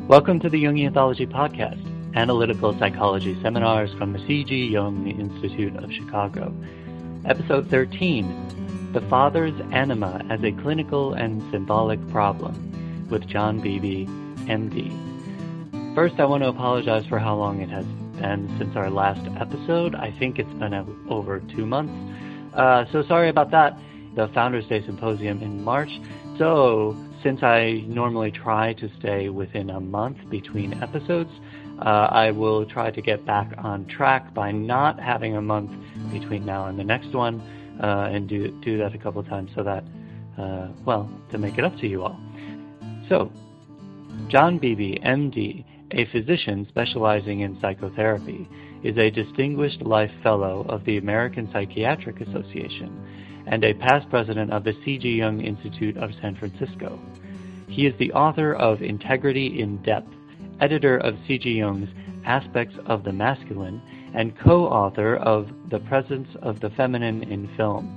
Welcome to the Jungian Anthology Podcast, Analytical Psychology Seminars from the C.G. Jung Institute of Chicago. Episode 13, The Father's Anima as a Clinical and Symbolic Problem, with John Beebe, M.D. First, I want to apologize for how long it has been since our last episode. I think it's been over 2 months. So sorry about that. The Founders Day Symposium in March. So, since I normally try to stay within a month between episodes, I will try to get back on track by not having a month between now and the next one, and do that a couple of times so that, to make it up to you all. So, John Beebe, M.D., a physician specializing in psychotherapy, is a distinguished life fellow of the American Psychiatric Association and a past president of the C.G. Jung Institute of San Francisco. He is the author of Integrity in Depth, editor of C.G. Jung's Aspects of the Masculine, and co-author of The Presence of the Feminine in Film.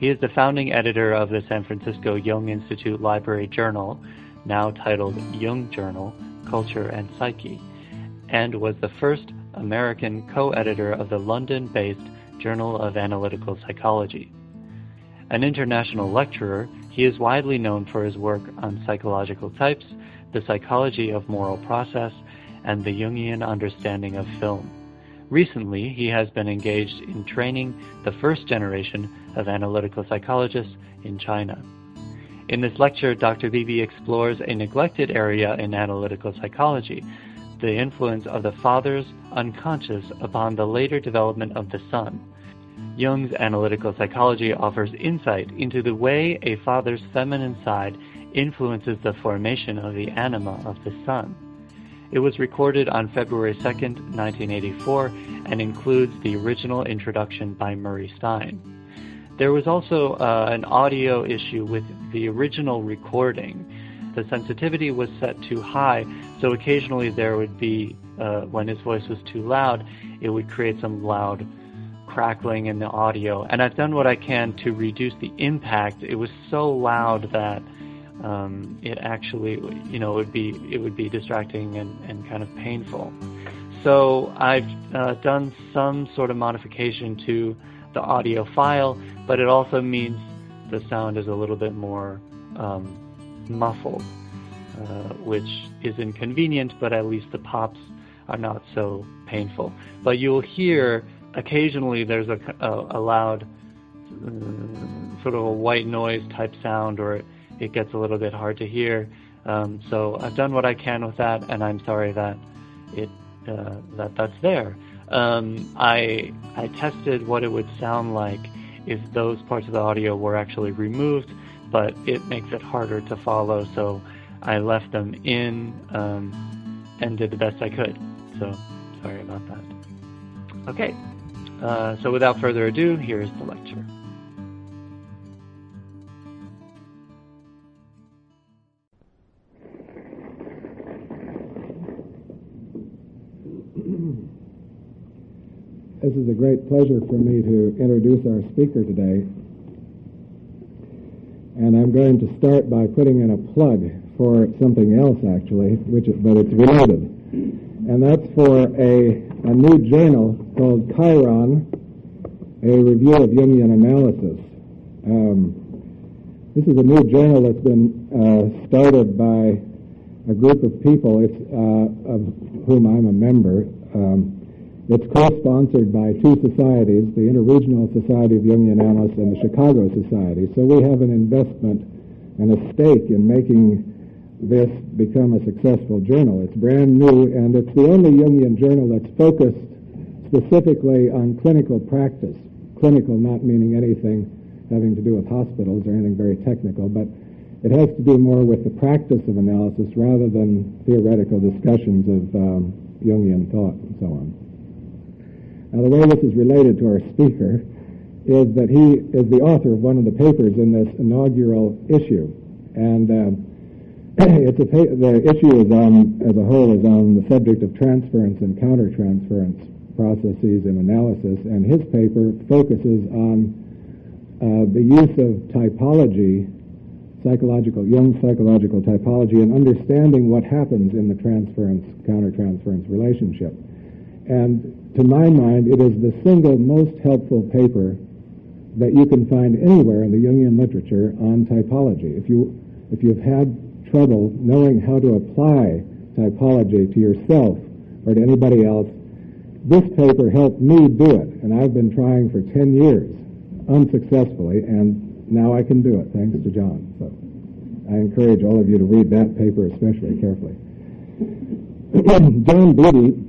He is the founding editor of the San Francisco Jung Institute Library Journal, now titled Jung Journal, Culture and Psyche, and was the first American co-editor of the London-based Journal of Analytical Psychology. An international lecturer, he is widely known for his work on psychological types, the psychology of moral process, and the Jungian understanding of film. Recently, he has been engaged in training the first generation of analytical psychologists in China. In this lecture, Dr. Beebe explores a neglected area in analytical psychology, the influence of the father's unconscious upon the later development of the son. Jung's analytical psychology offers insight into the way a father's feminine side influences the formation of the anima of the son. It was recorded on February 2nd, 1984, and includes the original introduction by Murray Stein. There was also an audio issue with the original recording. The sensitivity was set too high, so occasionally there would be, when his voice was too loud, it would create some loud crackling in the audio, and I've done what I can to reduce the impact. It was so loud that it actually, it would be distracting and kind of painful. So I've done some sort of modification to the audio file, but it also means the sound is a little bit more muffled, which is inconvenient, but at least the pops are not so painful. But you'll hear occasionally there's a loud sort of a white noise type sound, or it gets a little bit hard to hear. So I've done what I can with that, and I'm sorry that that's there. I tested what it would sound like if those parts of the audio were actually removed, but it makes it harder to follow, so I left them in and did the best I could. So sorry about that. Okay. So without further ado, here's the lecture. This is a great pleasure for me to introduce our speaker today. And I'm going to start by putting in a plug for something else, actually, but it's related. And that's for a new journal called Chiron, a review of Jungian analysis. This is a new journal that's been started by a group of people, of whom I'm a member. It's co-sponsored by two societies, the Interregional Society of Jungian Analysts and the Chicago Society. So we have an investment and a stake in making this become a successful journal. It's brand new, and it's the only Jungian journal that's focused specifically on clinical practice. Clinical not meaning anything having to do with hospitals or anything very technical, but it has to do more with the practice of analysis rather than theoretical discussions of Jungian thought and so on. Now, the way this is related to our speaker is that he is the author of one of the papers in this inaugural issue, and the issue is as a whole is on the subject of transference and countertransference processes in analysis, and his paper focuses on the use of typology Jung's psychological typology and understanding what happens in the countertransference relationship. And to my mind, it is the single most helpful paper that you can find anywhere in the Jungian literature on typology. If you've had trouble knowing how to apply typology to yourself or to anybody else, this paper helped me do it, and I've been trying for 10 years unsuccessfully, and now I can do it thanks to John. So I encourage all of you to read that paper especially carefully. John Beebe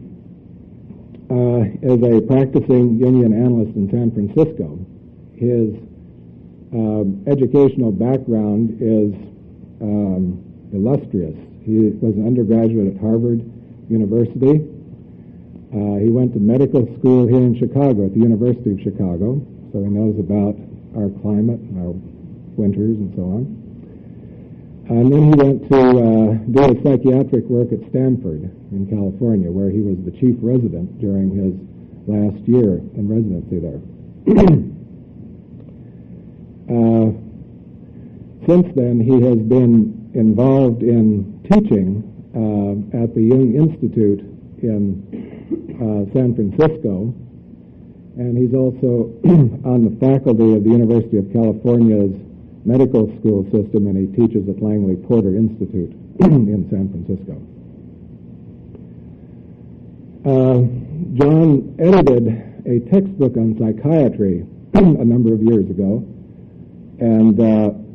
is a practicing Jungian analyst in San Francisco. His educational background is illustrious. He was an undergraduate at Harvard University. He went to medical school here in Chicago, at the University of Chicago, so he knows about our climate and our winters and so on. And then he went to do his psychiatric work at Stanford in California, where he was the chief resident during his last year in residency there. Since then, he has been involved in teaching at the Jung Institute in San Francisco, and he's also on the faculty of the University of California's medical school system, and he teaches at Langley Porter Institute in San Francisco. John edited a textbook on psychiatry a number of years ago, and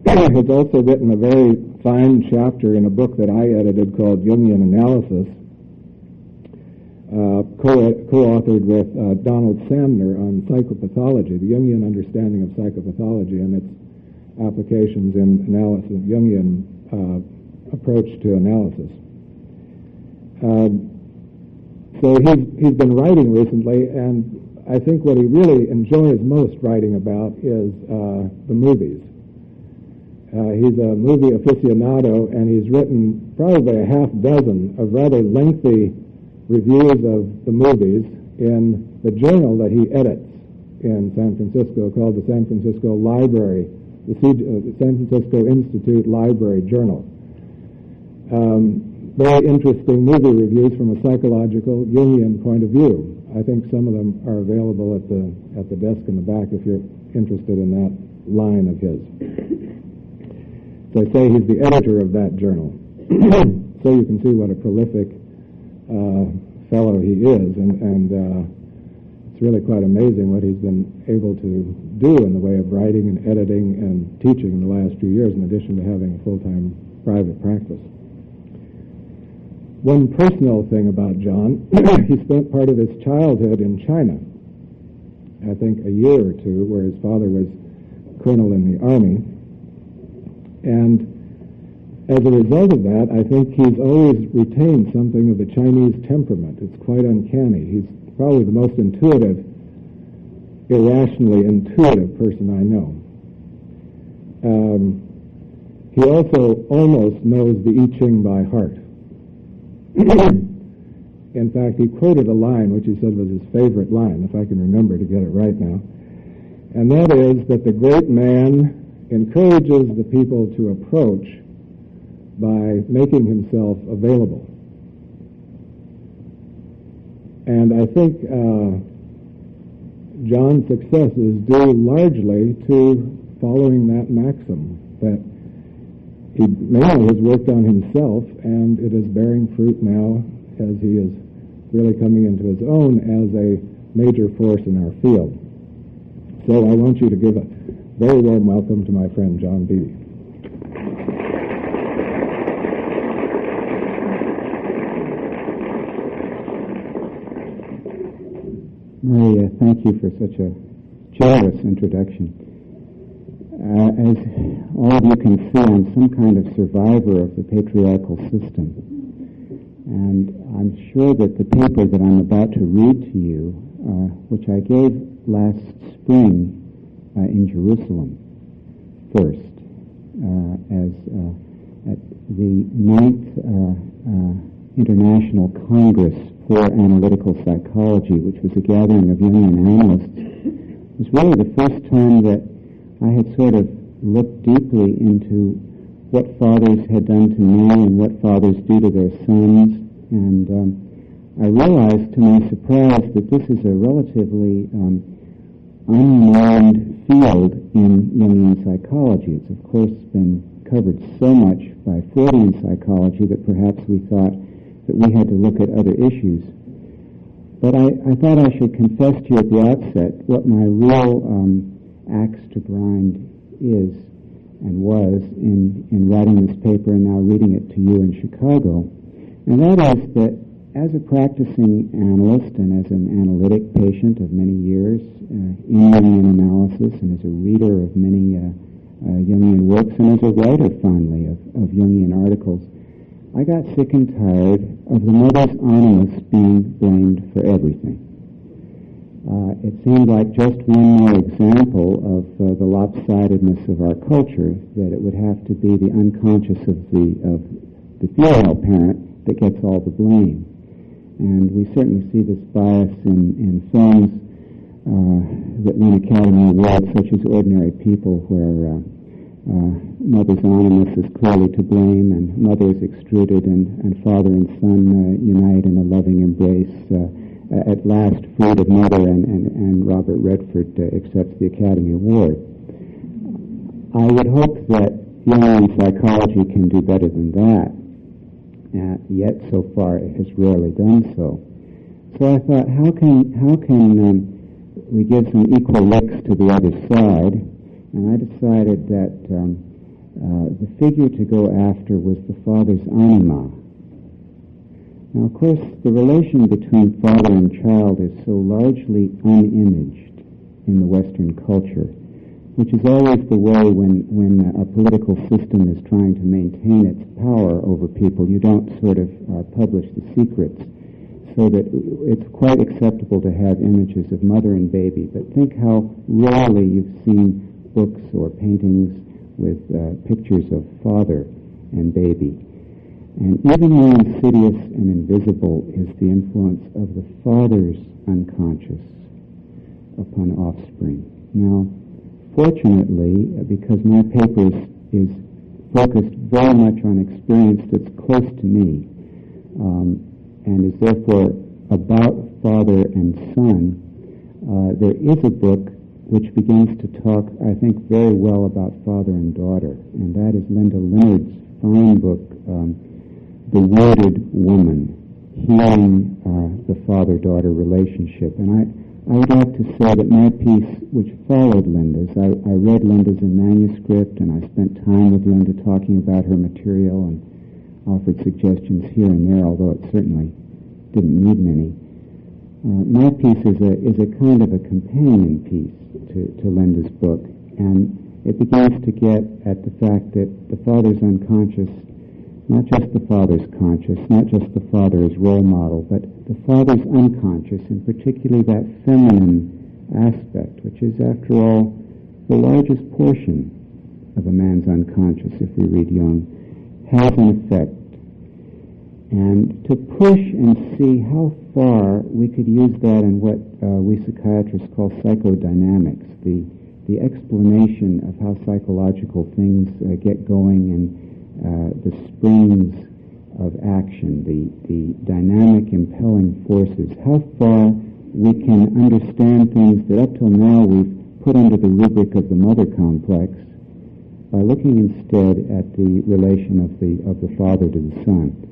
has also written a very fine chapter in a book that I edited called Jungian Analysis, co-authored with Donald Sandner on psychopathology, the Jungian understanding of psychopathology and its applications in analysis, Jungian approach to analysis. So he's been writing recently, and I think what he really enjoys most writing about is the movies. He's a movie aficionado, and he's written probably a half dozen of rather lengthy reviews of the movies in the journal that he edits in San Francisco called the San Francisco Library, the San Francisco Institute Library Journal. Very interesting movie reviews from a psychological Jungian point of view. I think some of them are available at the desk in the back if you're interested in that line of his. So I say he's the editor of that journal. So you can see what a prolific fellow he is, and it's really quite amazing what he's been able to do in the way of writing and editing and teaching in the last few years, in addition to having a full-time private practice. One personal thing about John, he spent part of his childhood in China, I think a year or two, where his father was colonel in the army, and as a result of that, I think he's always retained something of the Chinese temperament. It's quite uncanny. He's probably the most intuitive, irrationally intuitive person I know. He also almost knows the I Ching by heart. In fact, he quoted a line which he said was his favorite line, if I can remember to get it right now, and that is that the great man encourages the people to approach by making himself available. And I think John's success is due largely to following that maxim, that he mainly has worked on himself, and it is bearing fruit now as he is really coming into his own as a major force in our field. So I want you to give a very warm welcome to my friend John Beebe. Murray, thank you for such a generous introduction. As all of you can see, I'm some kind of survivor of the patriarchal system. And I'm sure that the paper that I'm about to read to you, which I gave last spring in Jerusalem first, at the 9th International Congress for Analytical Psychology, which was a gathering of Jungian analysts, was really the first time that I had sort of looked deeply into what fathers had done to me and what fathers do to their sons. And I realized to my surprise that this is a relatively unmined field in Jungian psychology. It's of course been covered so much by Freudian psychology that perhaps we thought that we had to look at other issues. But I thought I should confess to you at the outset what my real axe to grind is and was in writing this paper and now reading it to you in Chicago. And that is that as a practicing analyst and as an analytic patient of many years in Jungian analysis and as a reader of many Jungian works and as a writer, finally, of Jungian articles, I got sick and tired of the mother's animus being blamed for everything. It seemed like just one more example of the lopsidedness of our culture, that it would have to be the unconscious of the female parent that gets all the blame. And we certainly see this bias in films that win Academy Awards, such as Ordinary People, where mother's animus is clearly to blame, and mother is extruded, and father and son unite in a loving embrace. At last, freed of mother, and Robert Redford accepts the Academy Award. I would hope that Jungian psychology can do better than that. Yet, so far, it has rarely done so. So I thought, how can we give some equal licks to the other side? And I decided that the figure to go after was the father's anima. Now, of course, the relation between father and child is so largely unimaged in the Western culture, which is always the way when a political system is trying to maintain its power over people. You don't sort of publish the secrets, so that it's quite acceptable to have images of mother and baby. But think how rarely you've seen books or paintings with pictures of father and baby. And even more insidious and invisible is the influence of the father's unconscious upon offspring. Now, fortunately, because my paper is focused very much on experience that's close to me, and is therefore about father and son, there is a book which begins to talk, I think, very well about father and daughter, and that is Linda Leonard's fine book, The Wounded Woman, Healing the Father-Daughter Relationship. And I would like to say that my piece, which followed Linda's, I read Linda's in manuscript, and I spent time with Linda talking about her material and offered suggestions here and there, although it certainly didn't need many. My piece is a kind of a companion piece to Linda's book, and it begins to get at the fact that the father's unconscious, not just the father's conscious, not just the father as role model, but the father's unconscious, and particularly that feminine aspect, which is, after all, the largest portion of a man's unconscious, if we read Jung, has an effect. And to push and see how far we could use that in what we psychiatrists call psychodynamics, the explanation of how psychological things get going and the springs of action, the dynamic impelling forces, how far we can understand things that up till now we've put under the rubric of the mother complex by looking instead at the relation of the father to the son.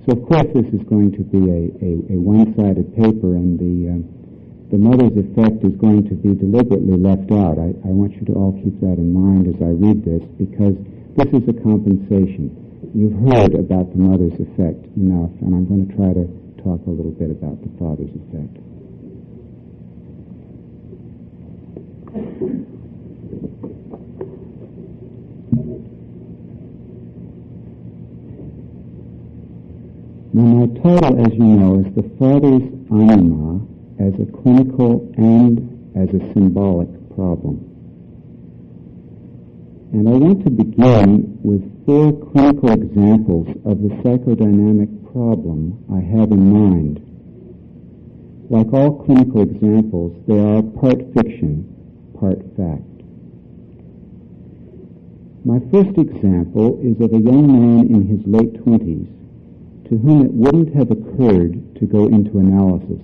So of course this is going to be a one-sided paper, and the mother's effect is going to be deliberately left out. I want you to all keep that in mind as I read this, because this is a compensation. You've heard about the mother's effect enough, and I'm going to try to talk a little bit about the father's effect. Now, my title, as you know, is The Father's Anima as a Clinical and as a Symbolic Problem. And I want to begin with 4 clinical examples of the psychodynamic problem I have in mind. Like all clinical examples, they are part fiction, part fact. My first example is of a young man in his late 20s to whom it wouldn't have occurred to go into analysis.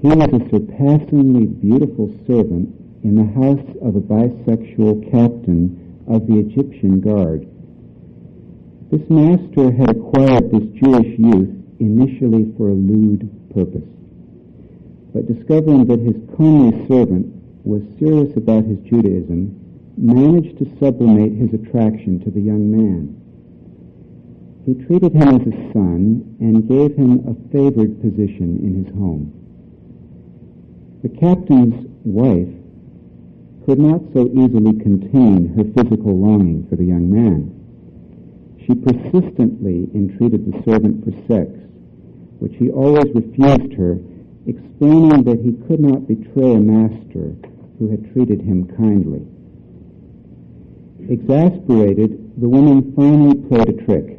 He was a surpassingly beautiful servant in the house of a bisexual captain of the Egyptian Guard. This master had acquired this Jewish youth initially for a lewd purpose, but discovering that his comely servant was serious about his Judaism, managed to sublimate his attraction to the young man. He treated him as a son and gave him a favored position in his home. The captain's wife could not so easily contain her physical longing for the young man. She persistently entreated the servant for sex, which he always refused her, explaining that he could not betray a master who had treated him kindly. Exasperated, the woman finally played a trick.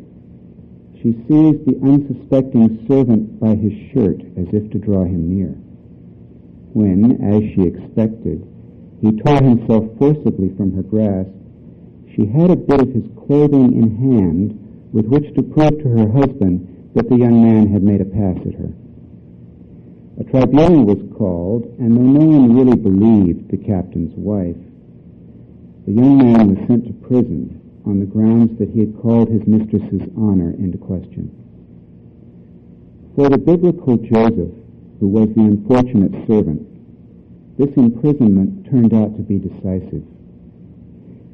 She seized the unsuspecting servant by his shirt as if to draw him near. When, as she expected, he tore himself forcibly from her grasp, she had a bit of his clothing in hand with which to prove to her husband that the young man had made a pass at her. A tribunal was called, and though no one really believed the captain's wife, the young man was sent to prison on the grounds that he had called his mistress's honor into question. For the biblical Joseph, who was the unfortunate servant, this imprisonment turned out to be decisive.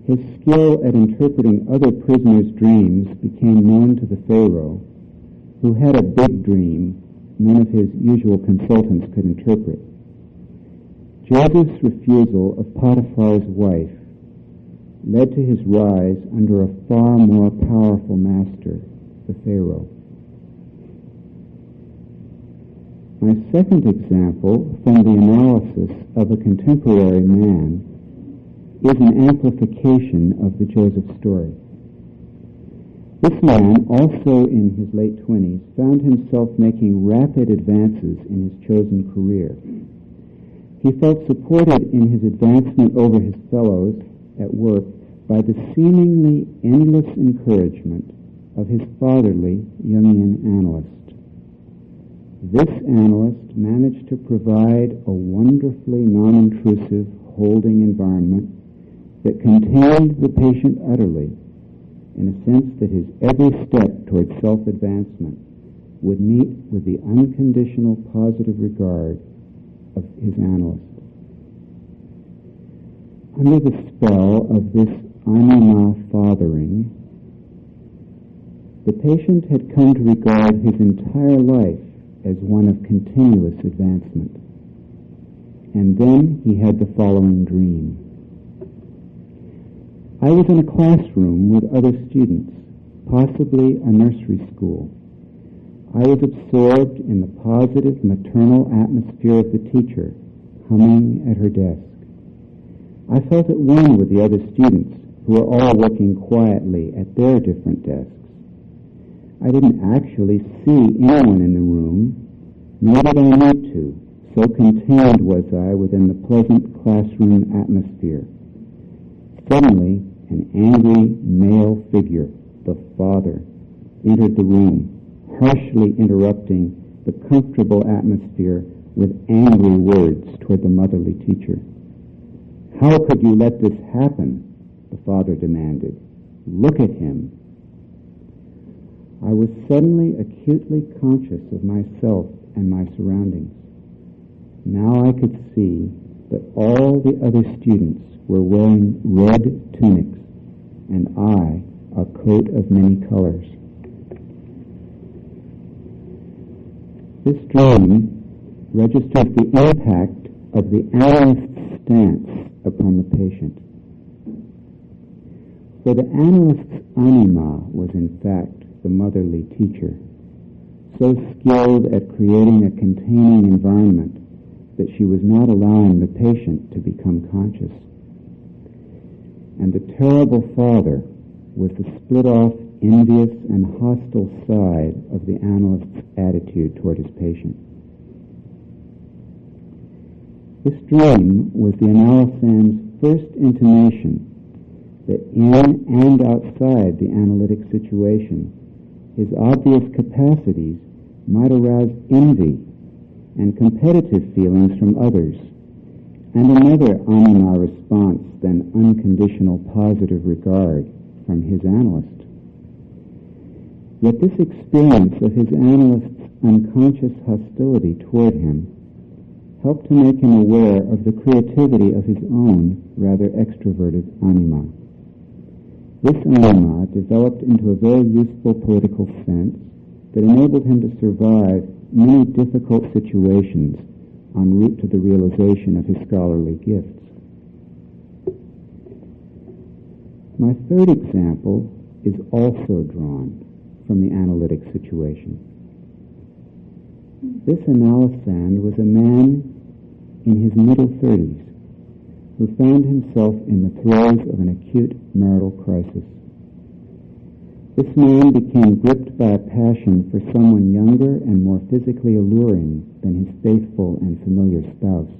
His skill at interpreting other prisoners' dreams became known to the Pharaoh, who had a big dream none of his usual consultants could interpret. Joseph's refusal of Potiphar's wife led to his rise under a far more powerful master, the Pharaoh. My second example from the analysis of a contemporary man is an amplification of the Joseph story. This man, also in his late 20s, found himself making rapid advances in his chosen career. He felt supported in his advancement over his fellows at work by the seemingly endless encouragement of his fatherly Jungian analyst. This analyst managed to provide a wonderfully non-intrusive holding environment that contained the patient utterly, in a sense that his every step toward self-advancement would meet with the unconditional positive regard of his analyst. Under the spell of this Anima fathering, the patient had come to regard his entire life as one of continuous advancement. And then he had the following dream. I was in a classroom with other students, possibly a nursery school. I was absorbed in the positive maternal atmosphere of the teacher, humming at her desk. I felt at one with the other students, who were all working quietly at their different desks. I didn't actually see anyone in the room, nor did I need to, so contained was I within the pleasant classroom atmosphere. Suddenly, an angry male figure, the father, entered the room, harshly interrupting the comfortable atmosphere with angry words toward the motherly teacher. "How could you let this happen?" the father demanded. "Look at him." I was suddenly acutely conscious of myself and my surroundings. Now I could see that all the other students were wearing red tunics, and I a coat of many colors. This dream registers the impact of the analyst's stance upon the patient. For the analyst's anima was in fact the motherly teacher, so skilled at creating a containing environment that she was not allowing the patient to become conscious. And the terrible father was the split-off, envious, and hostile side of the analyst's attitude toward his patient. This dream was the analysand's first intimation that in and outside the analytic situation, his obvious capacities might arouse envy and competitive feelings from others, and another anima response than unconditional positive regard from his analyst. Yet this experience of his analyst's unconscious hostility toward him helped to make him aware of the creativity of his own rather extroverted anima. This anima developed into a very useful political sense that enabled him to survive many difficult situations en route to the realization of his scholarly gifts. My third example is also drawn from the analytic situation. This analysand was a man in his middle 30s who found himself in the throes of an acute marital crisis. This man became gripped by a passion for someone younger and more physically alluring than his faithful and familiar spouse.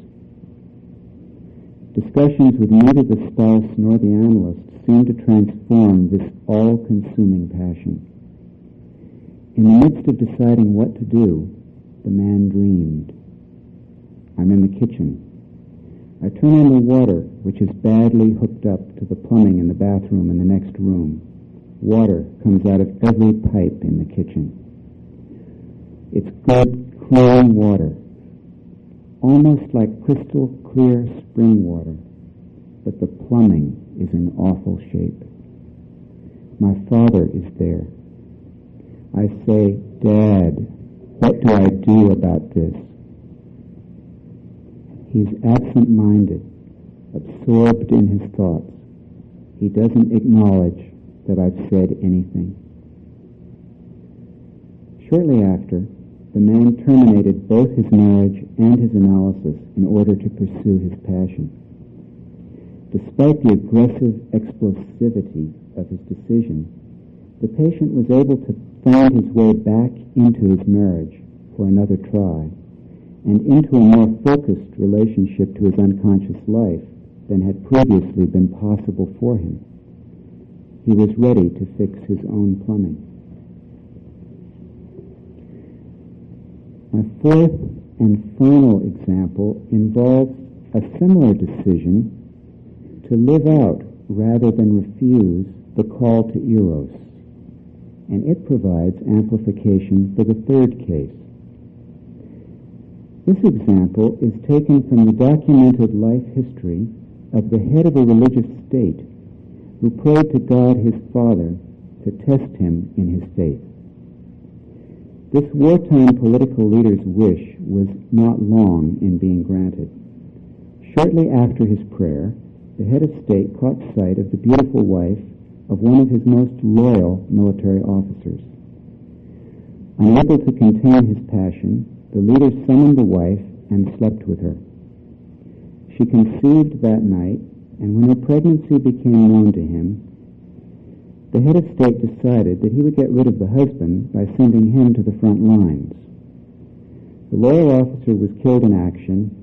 Discussions with neither the spouse nor the analyst seemed to transform this all-consuming passion. In the midst of deciding what to do, the man dreamed. I'm in the kitchen. I turn on the water, which is badly hooked up to the plumbing in the bathroom in the next room. Water comes out of every pipe in the kitchen. It's good, clean water, almost like crystal clear spring water, but the plumbing is in awful shape. My father is there. I say, Dad, what do I do about this? He's absent-minded, absorbed in his thoughts. He doesn't acknowledge that I've said anything. Shortly after, the man terminated both his marriage and his analysis in order to pursue his passion. Despite the aggressive explosivity of his decision, the patient was able to find his way back into his marriage for another try, and into a more focused relationship to his unconscious life than had previously been possible for him. He was ready to fix his own plumbing. My fourth and final example involves a similar decision to live out rather than refuse the call to eros, and it provides amplification for the third case. This example is taken from the documented life history of the head of a religious state who prayed to God his Father to test him in his faith. This wartime political leader's wish was not long in being granted. Shortly after his prayer, the head of state caught sight of the beautiful wife of one of his most loyal military officers. Unable to contain his passion, the leader summoned the wife and slept with her. She conceived that night, and when her pregnancy became known to him, the head of state decided that he would get rid of the husband by sending him to the front lines. The loyal officer was killed in action,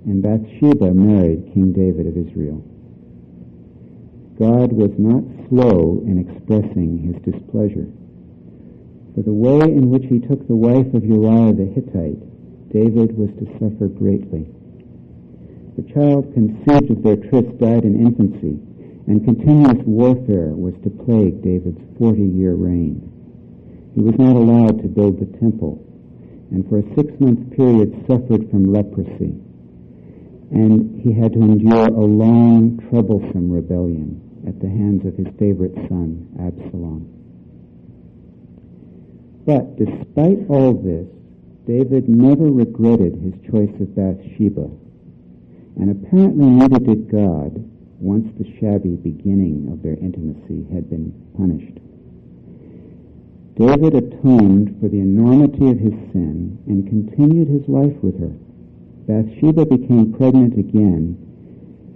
and Bathsheba married King David of Israel. God was not slow in expressing his displeasure. For the way in which he took the wife of Uriah the Hittite, David was to suffer greatly. The child conceived of their tryst died in infancy, and continuous warfare was to plague David's 40-year reign. He was not allowed to build the temple, and for a 6-month period suffered from leprosy, and he had to endure a long, troublesome rebellion at the hands of his favorite son, Absalom. But despite all this, David never regretted his choice of Bathsheba, and apparently neither did God once the shabby beginning of their intimacy had been punished. David atoned for the enormity of his sin and continued his life with her. Bathsheba became pregnant again,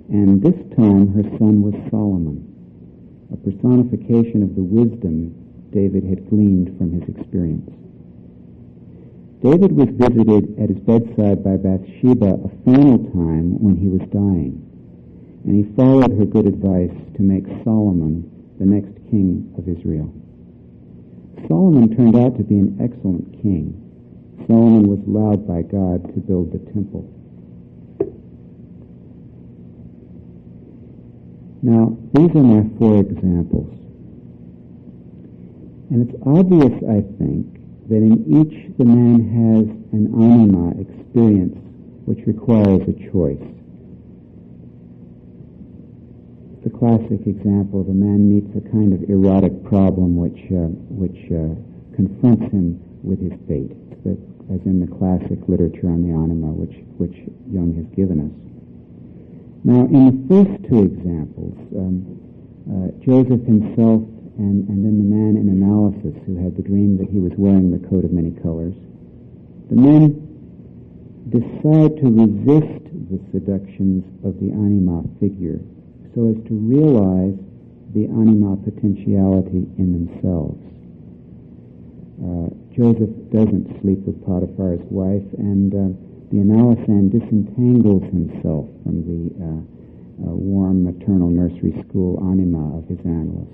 and this time her son was Solomon, a personification of the wisdom David had gleaned from his experience. David was visited at his bedside by Bathsheba a final time when he was dying. and he followed her good advice to make Solomon the next king of Israel. Solomon turned out to be an excellent king. Solomon was allowed by God to build the temple. Now, these are my 4 examples. And it's obvious, I think, that in each the man has an anima experience which requires a choice. It's a classic example of a man meets a kind of erotic problem which confronts him with his fate, as in the classic literature on the anima which Jung has given us. Now, in the first 2 examples, Joseph himself and then the man in analysis who had the dream that he was wearing the coat of many colors, the men decide to resist the seductions of the anima figure so as to realize the anima potentiality in themselves. Joseph doesn't sleep with Potiphar's wife, and the analysand disentangles himself from the warm maternal nursery school anima of his analyst.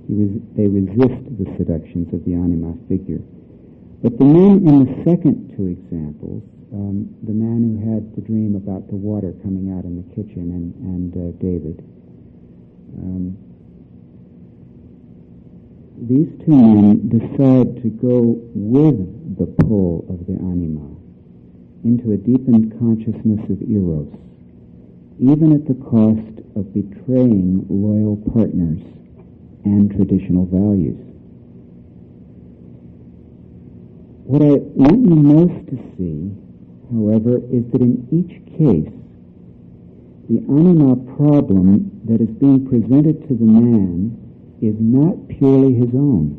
They resist the seductions of the anima figure. But the men in the second 2 examples, the man who had the dream about the water coming out in the kitchen and David, these 2 men decide to go with the pull of the anima into a deepened consciousness of eros, even at the cost of betraying loyal partners and traditional values. What I want you most to see, however, is that in each case, the anima problem that is being presented to the man is not purely his own,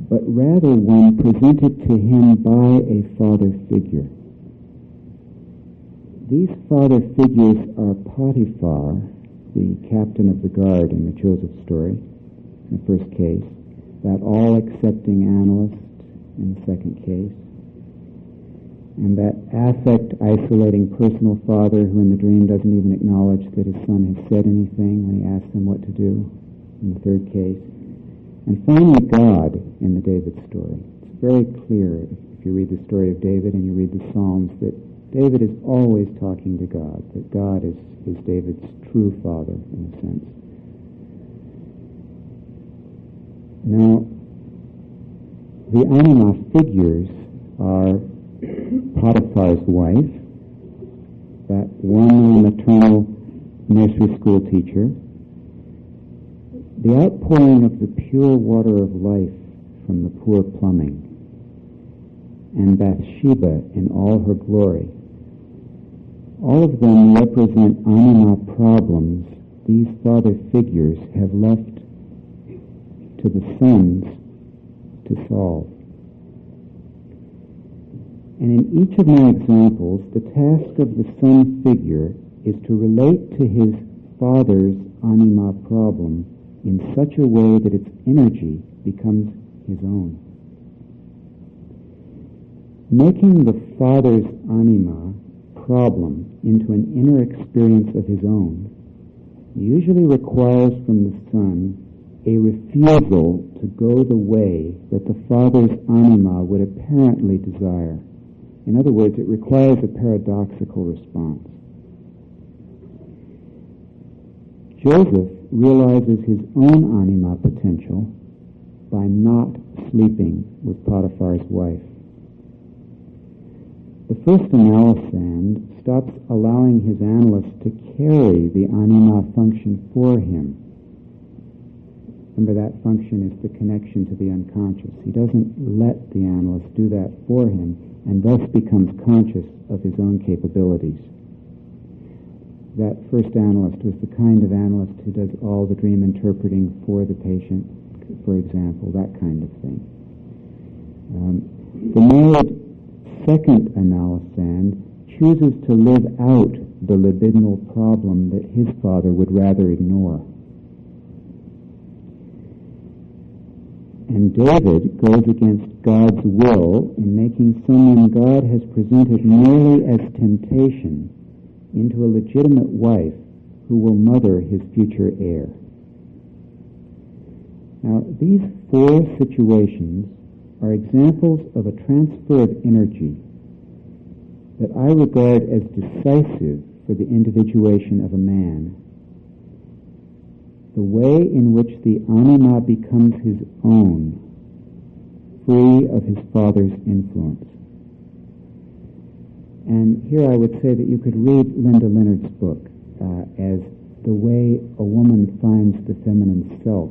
but rather one presented to him by a father figure. These father figures are Potiphar, the captain of the guard in the Joseph story, in the first case, that all-accepting analyst in the second case, and that affect-isolating personal father who in the dream doesn't even acknowledge that his son has said anything when he asks him what to do in the third case. And finally, God in the David story. It's very clear if you read the story of David and you read the Psalms that David is always talking to God, that God is David's true father, in a sense. Now, the anima figures are Potiphar's wife, that one maternal nursery school teacher, the outpouring of the pure water of life from the poor plumbing, and Bathsheba in all her glory. All of them represent anima problems these father figures have left to the sons to solve. And in each of my examples, the task of the son figure is to relate to his father's anima problem in such a way that its energy becomes his own. Making the father's anima problem into an inner experience of his own usually requires from the son a refusal to go the way that the father's anima would apparently desire. In other words, it requires a paradoxical response. Joseph realizes his own anima potential by not sleeping with Potiphar's wife. The first analysand stops allowing his analyst to carry the anima function for him. Remember, that function is the connection to the unconscious. He doesn't let the analyst do that for him, and thus becomes conscious of his own capabilities. That first analyst was the kind of analyst who does all the dream interpreting for the patient, for example, that kind of thing. The married second analysand chooses to live out the libidinal problem that his father would rather ignore. And David goes against God's will in making someone God has presented merely as temptation into a legitimate wife who will mother his future heir. Now, these four situations are examples of a transfer of energy that I regard as decisive for the individuation of a man. The way in which the anima becomes his own, free of his father's influence. And here I would say that you could read Linda Leonard's book as the way a woman finds the feminine self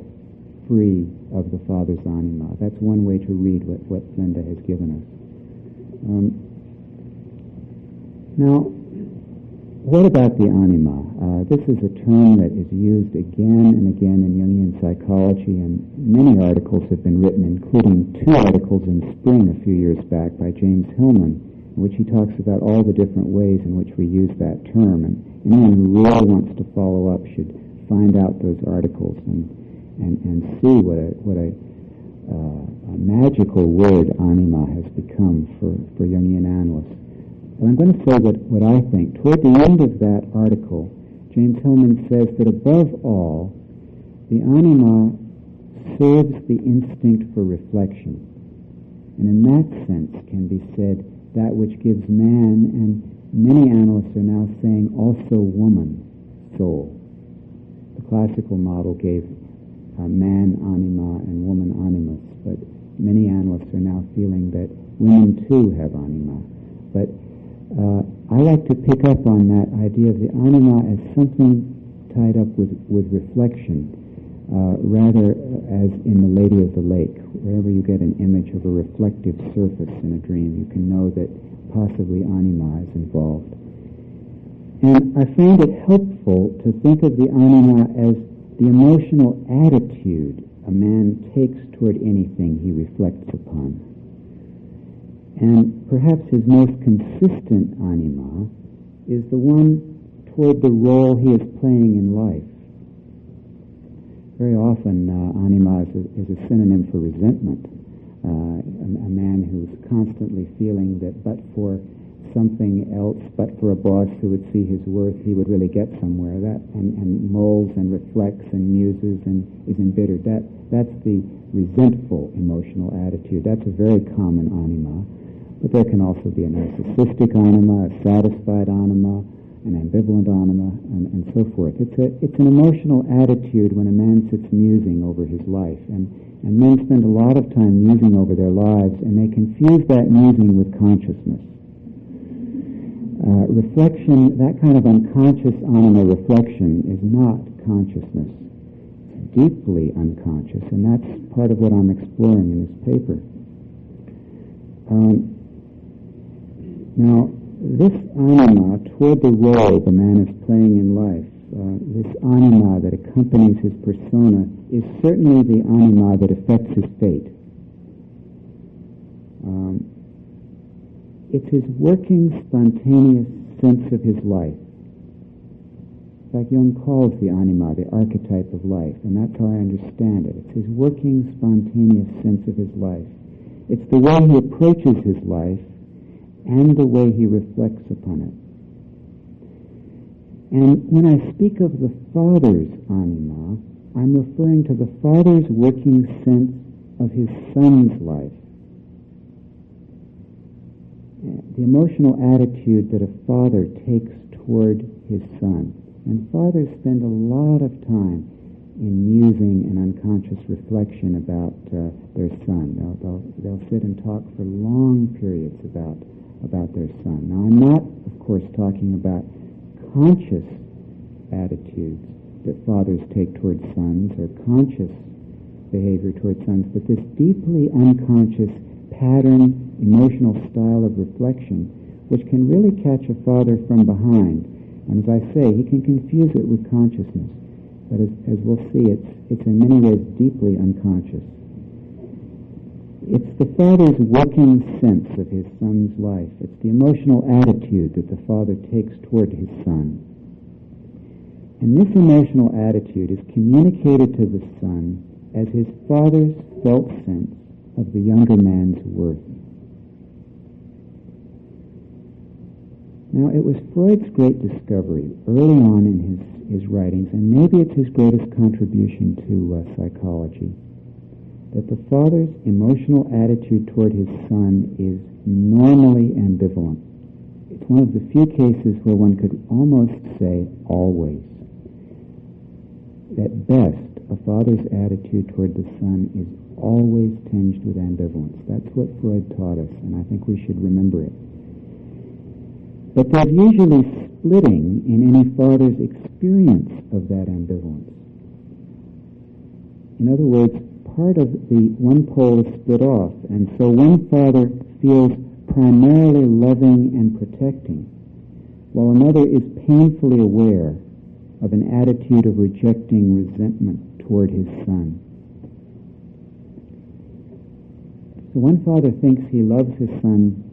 free of the father's anima. That's one way to read what Linda has given us. Now, what about the anima? This is a term that is used again and again in Jungian psychology, and many articles have been written, including 2 articles in Spring a few years back by James Hillman, in which he talks about all the different ways in which we use that term. And anyone who really wants to follow up should find out those articles and see what a magical word anima has become for Jungian analysts. And I'm going to say what I think. Toward the end of that article, James Hillman says that above all, the anima serves the instinct for reflection. And in that sense can be said that which gives man, and many analysts are now saying also woman, soul. The classical model gave man anima and woman animus, but many analysts are now feeling that women too have anima. But I like to pick up on that idea of the anima as something tied up with reflection, rather as in The Lady of the Lake. Wherever you get an image of a reflective surface in a dream, you can know that possibly anima is involved. And I find it helpful to think of the anima as the emotional attitude a man takes toward anything he reflects upon. And perhaps his most consistent anima is the one toward the role he is playing in life. Very often, anima is a synonym for resentment. A man who's constantly feeling that but for something else, but for a boss who would see his worth, he would really get somewhere. And mulls and reflects and muses and is embittered. That's the resentful emotional attitude. That's a very common anima. But there can also be a narcissistic anima, a satisfied anima, an ambivalent anima, and so forth. It's an emotional attitude when a man sits musing over his life. And men spend a lot of time musing over their lives, and they confuse that musing with consciousness. Reflection, that kind of unconscious anima reflection is not consciousness. It's deeply unconscious, and that's part of what I'm exploring in this paper. Now, this anima toward the role the man is playing in life, this anima that accompanies his persona, is certainly the anima that affects his fate. It's his working, spontaneous sense of his life. In fact, Jung calls the anima the archetype of life, and that's how I understand it. It's his working, spontaneous sense of his life. It's the way he approaches his life and the way he reflects upon it. And when I speak of the father's anima, I'm referring to the father's working sense of his son's life. The emotional attitude that a father takes toward his son. And fathers spend a lot of time in musing and unconscious reflection about their son. They'll sit and talk for long periods about their son. Now, I'm not, of course, talking about conscious attitudes that fathers take towards sons or conscious behavior towards sons, but this deeply unconscious pattern, emotional style of reflection, which can really catch a father from behind. And as I say, he can confuse it with consciousness. But as we'll see, it's in many ways deeply unconscious. It's the father's working sense of his son's life. It's the emotional attitude that the father takes toward his son. And this emotional attitude is communicated to the son as his father's felt sense of the younger man's worth. Now, it was Freud's great discovery early on in his writings, and maybe it's his greatest contribution to psychology, that the father's emotional attitude toward his son is normally ambivalent. It's one of the few cases where one could almost say always. At best, a father's attitude toward the son is always tinged with ambivalence. That's what Freud taught us, and I think we should remember it. But there's usually splitting in any father's experience of that ambivalence. In other words, part of the one pole is split off, and so one father feels primarily loving and protecting, while another is painfully aware of an attitude of rejecting resentment toward his son. So one father thinks he loves his son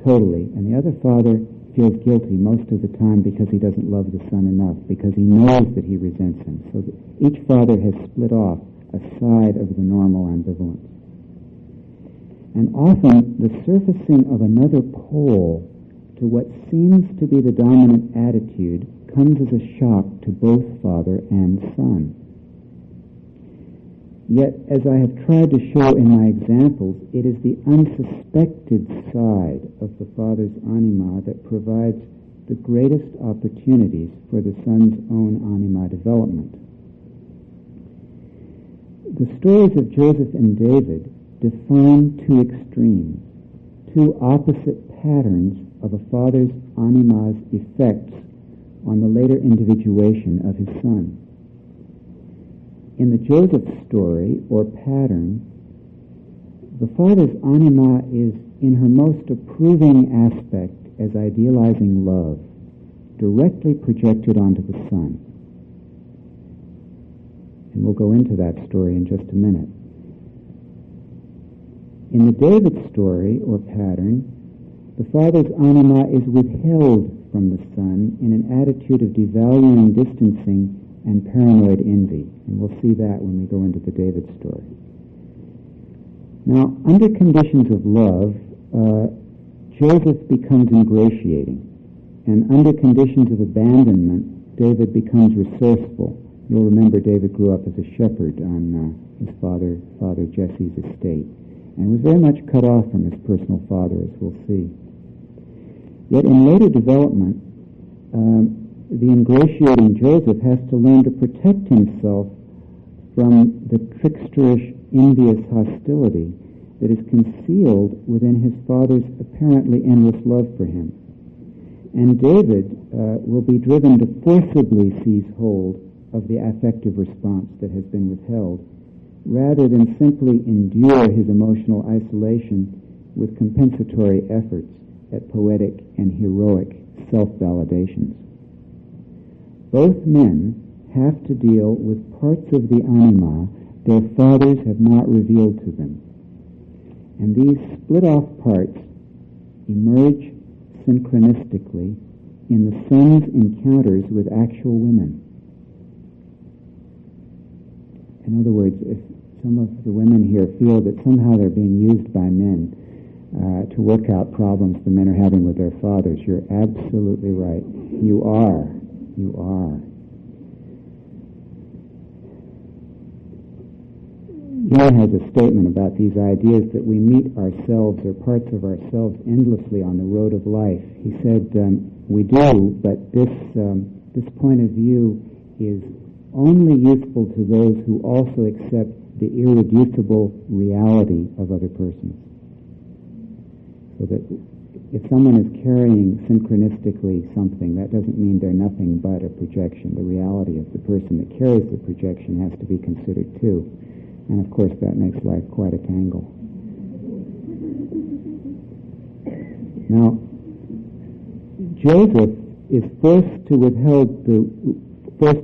totally, and the other father feels guilty most of the time because he doesn't love the son enough, because he knows that he resents him. So each father has split off a side of the normal ambivalence. And often the surfacing of another pole to what seems to be the dominant attitude comes as a shock to both father and son. Yet, as I have tried to show in my examples, it is the unsuspected side of the father's anima that provides the greatest opportunities for the son's own anima development. The stories of Joseph and David define two extremes, two opposite patterns of a father's anima's effects on the later individuation of his son. In the Joseph story, or pattern, the father's anima is in her most approving aspect as idealizing love, directly projected onto the son. And we'll go into that story in just a minute. In the David story, or pattern, the father's anima is withheld from the son in an attitude of devaluing, distancing, and paranoid envy. And we'll see that when we go into the David story. Now, under conditions of love, Joseph becomes ingratiating. And under conditions of abandonment, David becomes resourceful. You'll remember David grew up as a shepherd on his father Jesse's estate, and was very much cut off from his personal father, as we'll see. Yet in later development, the ingratiating Joseph has to learn to protect himself from the tricksterish, envious hostility that is concealed within his father's apparently endless love for him. And David will be driven to forcibly seize hold of the affective response that has been withheld, rather than simply endure his emotional isolation with compensatory efforts at poetic and heroic self-validations. Both men have to deal with parts of the anima their fathers have not revealed to them. And these split-off parts emerge synchronistically in the son's encounters with actual women. In other words, if some of the women here feel that somehow they're being used by men to work out problems the men are having with their fathers, you're absolutely right. You are. You are. Jung has a statement about these ideas that we meet ourselves or parts of ourselves endlessly on the road of life. He said, we do, but this point of view is only useful to those who also accept the irreducible reality of other persons. So that if someone is carrying synchronistically something, that doesn't mean they're nothing but a projection. The reality of the person that carries the projection has to be considered too. And of course that makes life quite a tangle. Now, Joseph is forced to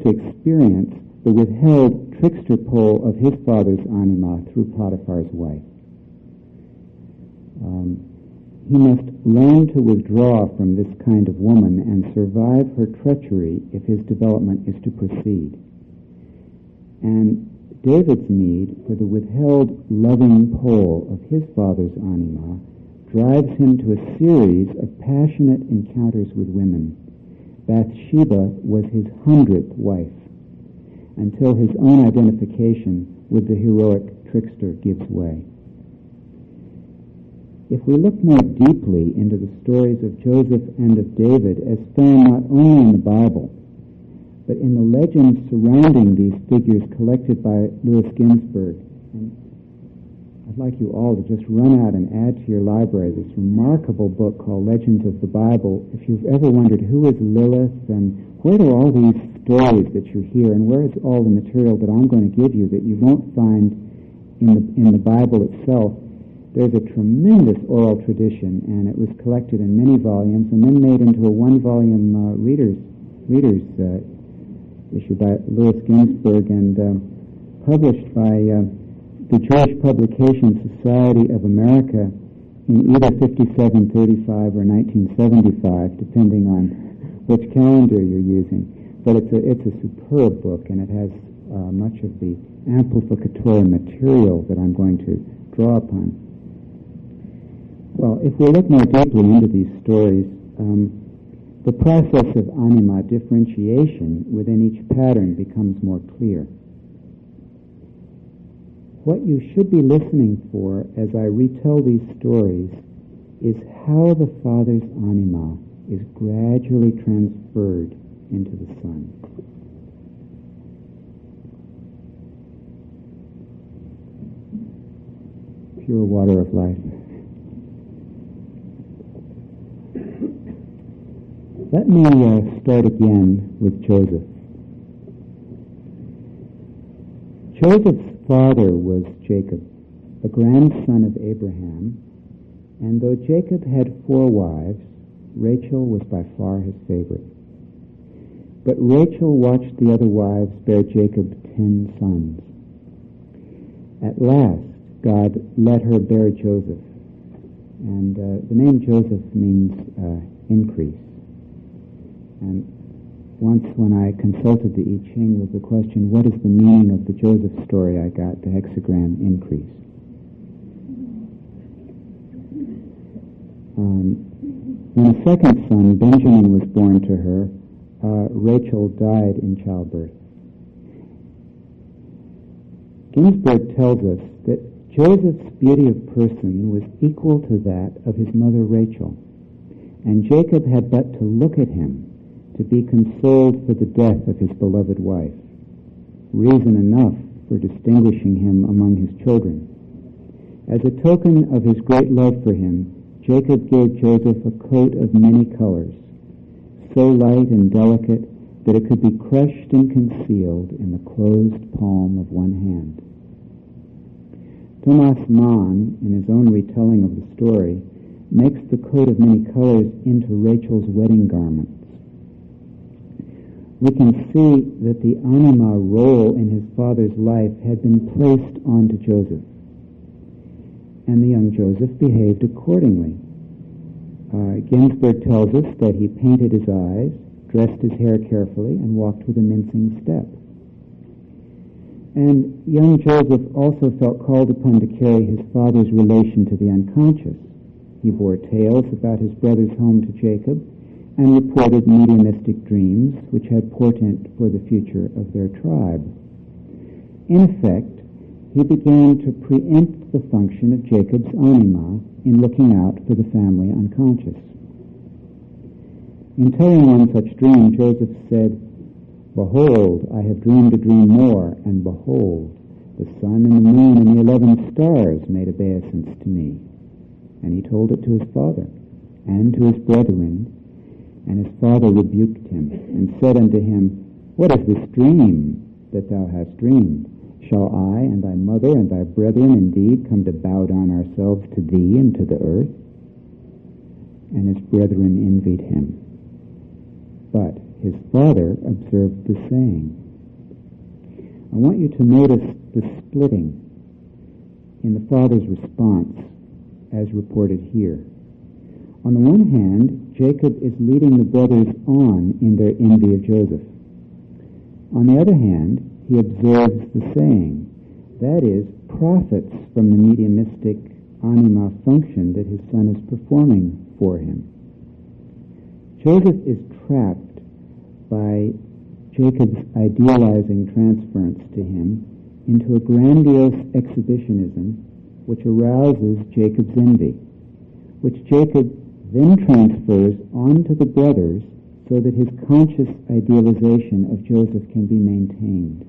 experience the withheld trickster pole of his father's anima through Potiphar's wife. He must learn to withdraw from this kind of woman and survive her treachery if his development is to proceed. And David's need for the withheld loving pole of his father's anima drives him to a series of passionate encounters with women. Bathsheba was his 100th wife, until his own identification with the heroic trickster gives way. If we look more deeply into the stories of Joseph and of David as found not only in the Bible, but in the legends surrounding these figures collected by Louis Ginsberg, and I'd like you all to just run out and add to your library this remarkable book called Legends of the Bible. If you've ever wondered who is Lilith and where do all these stories that you hear and where is all the material that I'm going to give you that you won't find in the Bible itself, there's a tremendous oral tradition, and it was collected in many volumes and then made into a one-volume readers issue by Louis Ginsberg and published by the Jewish Publication Society of America in either 5735 or 1975, depending on which calendar you're using. But it's a superb book, and it has much of the amplificatory material that I'm going to draw upon. Well, if we look more deeply into these stories, the process of anima differentiation within each pattern becomes more clear. What you should be listening for as I retell these stories is how the Father's anima is gradually transferred into the Son. Pure water of life. Let me start again with Joseph. Joseph's father was Jacob, a grandson of Abraham, and though Jacob had 4 wives, Rachel was by far his favorite. But Rachel watched the other wives bear Jacob 10 sons. At last, God let her bear Joseph, and the name Joseph means increase. And once when I consulted the I Ching with the question, what is the meaning of the Joseph story, I got the hexagram increase. When a second son, Benjamin, was born to her, Rachel died in childbirth. Ginsberg tells us that Joseph's beauty of person was equal to that of his mother Rachel, and Jacob had but to look at him to be consoled for the death of his beloved wife, reason enough for distinguishing him among his children. As a token of his great love for him, Jacob gave Joseph a coat of many colors, so light and delicate that it could be crushed and concealed in the closed palm of one hand. Thomas Mann, in his own retelling of the story, makes the coat of many colors into Rachel's wedding garments. We can see that the anima role in his father's life had been placed onto Joseph, and the young Joseph behaved accordingly. Ginsberg tells us that he painted his eyes, dressed his hair carefully, and walked with a mincing step. And young Joseph also felt called upon to carry his father's relation to the unconscious. He bore tales about his brother's home to Jacob, and reported mediumistic dreams which had portent for the future of their tribe. In effect, he began to preempt the function of Jacob's anima in looking out for the family unconscious. In telling one such dream, Joseph said, "Behold, I have dreamed a dream more, and behold, the sun and the moon and the 11 stars made obeisance to me." And he told it to his father and to his brethren, and his father rebuked him, and said unto him, "What is this dream that thou hast dreamed? Shall I and thy mother and thy brethren indeed come to bow down ourselves to thee and to the earth?" And his brethren envied him. But his father observed the saying. I want you to notice the splitting in the father's response as reported here. On the one hand, Jacob is leading the brothers on in their envy of Joseph. On the other hand, he observes the saying, that is, profits from the mediumistic Anima function that his son is performing for him. Joseph is trapped by Jacob's idealizing transference to him into a grandiose exhibitionism which arouses Jacob's envy, which Jacob then transfers onto the brothers so that his conscious idealization of Joseph can be maintained.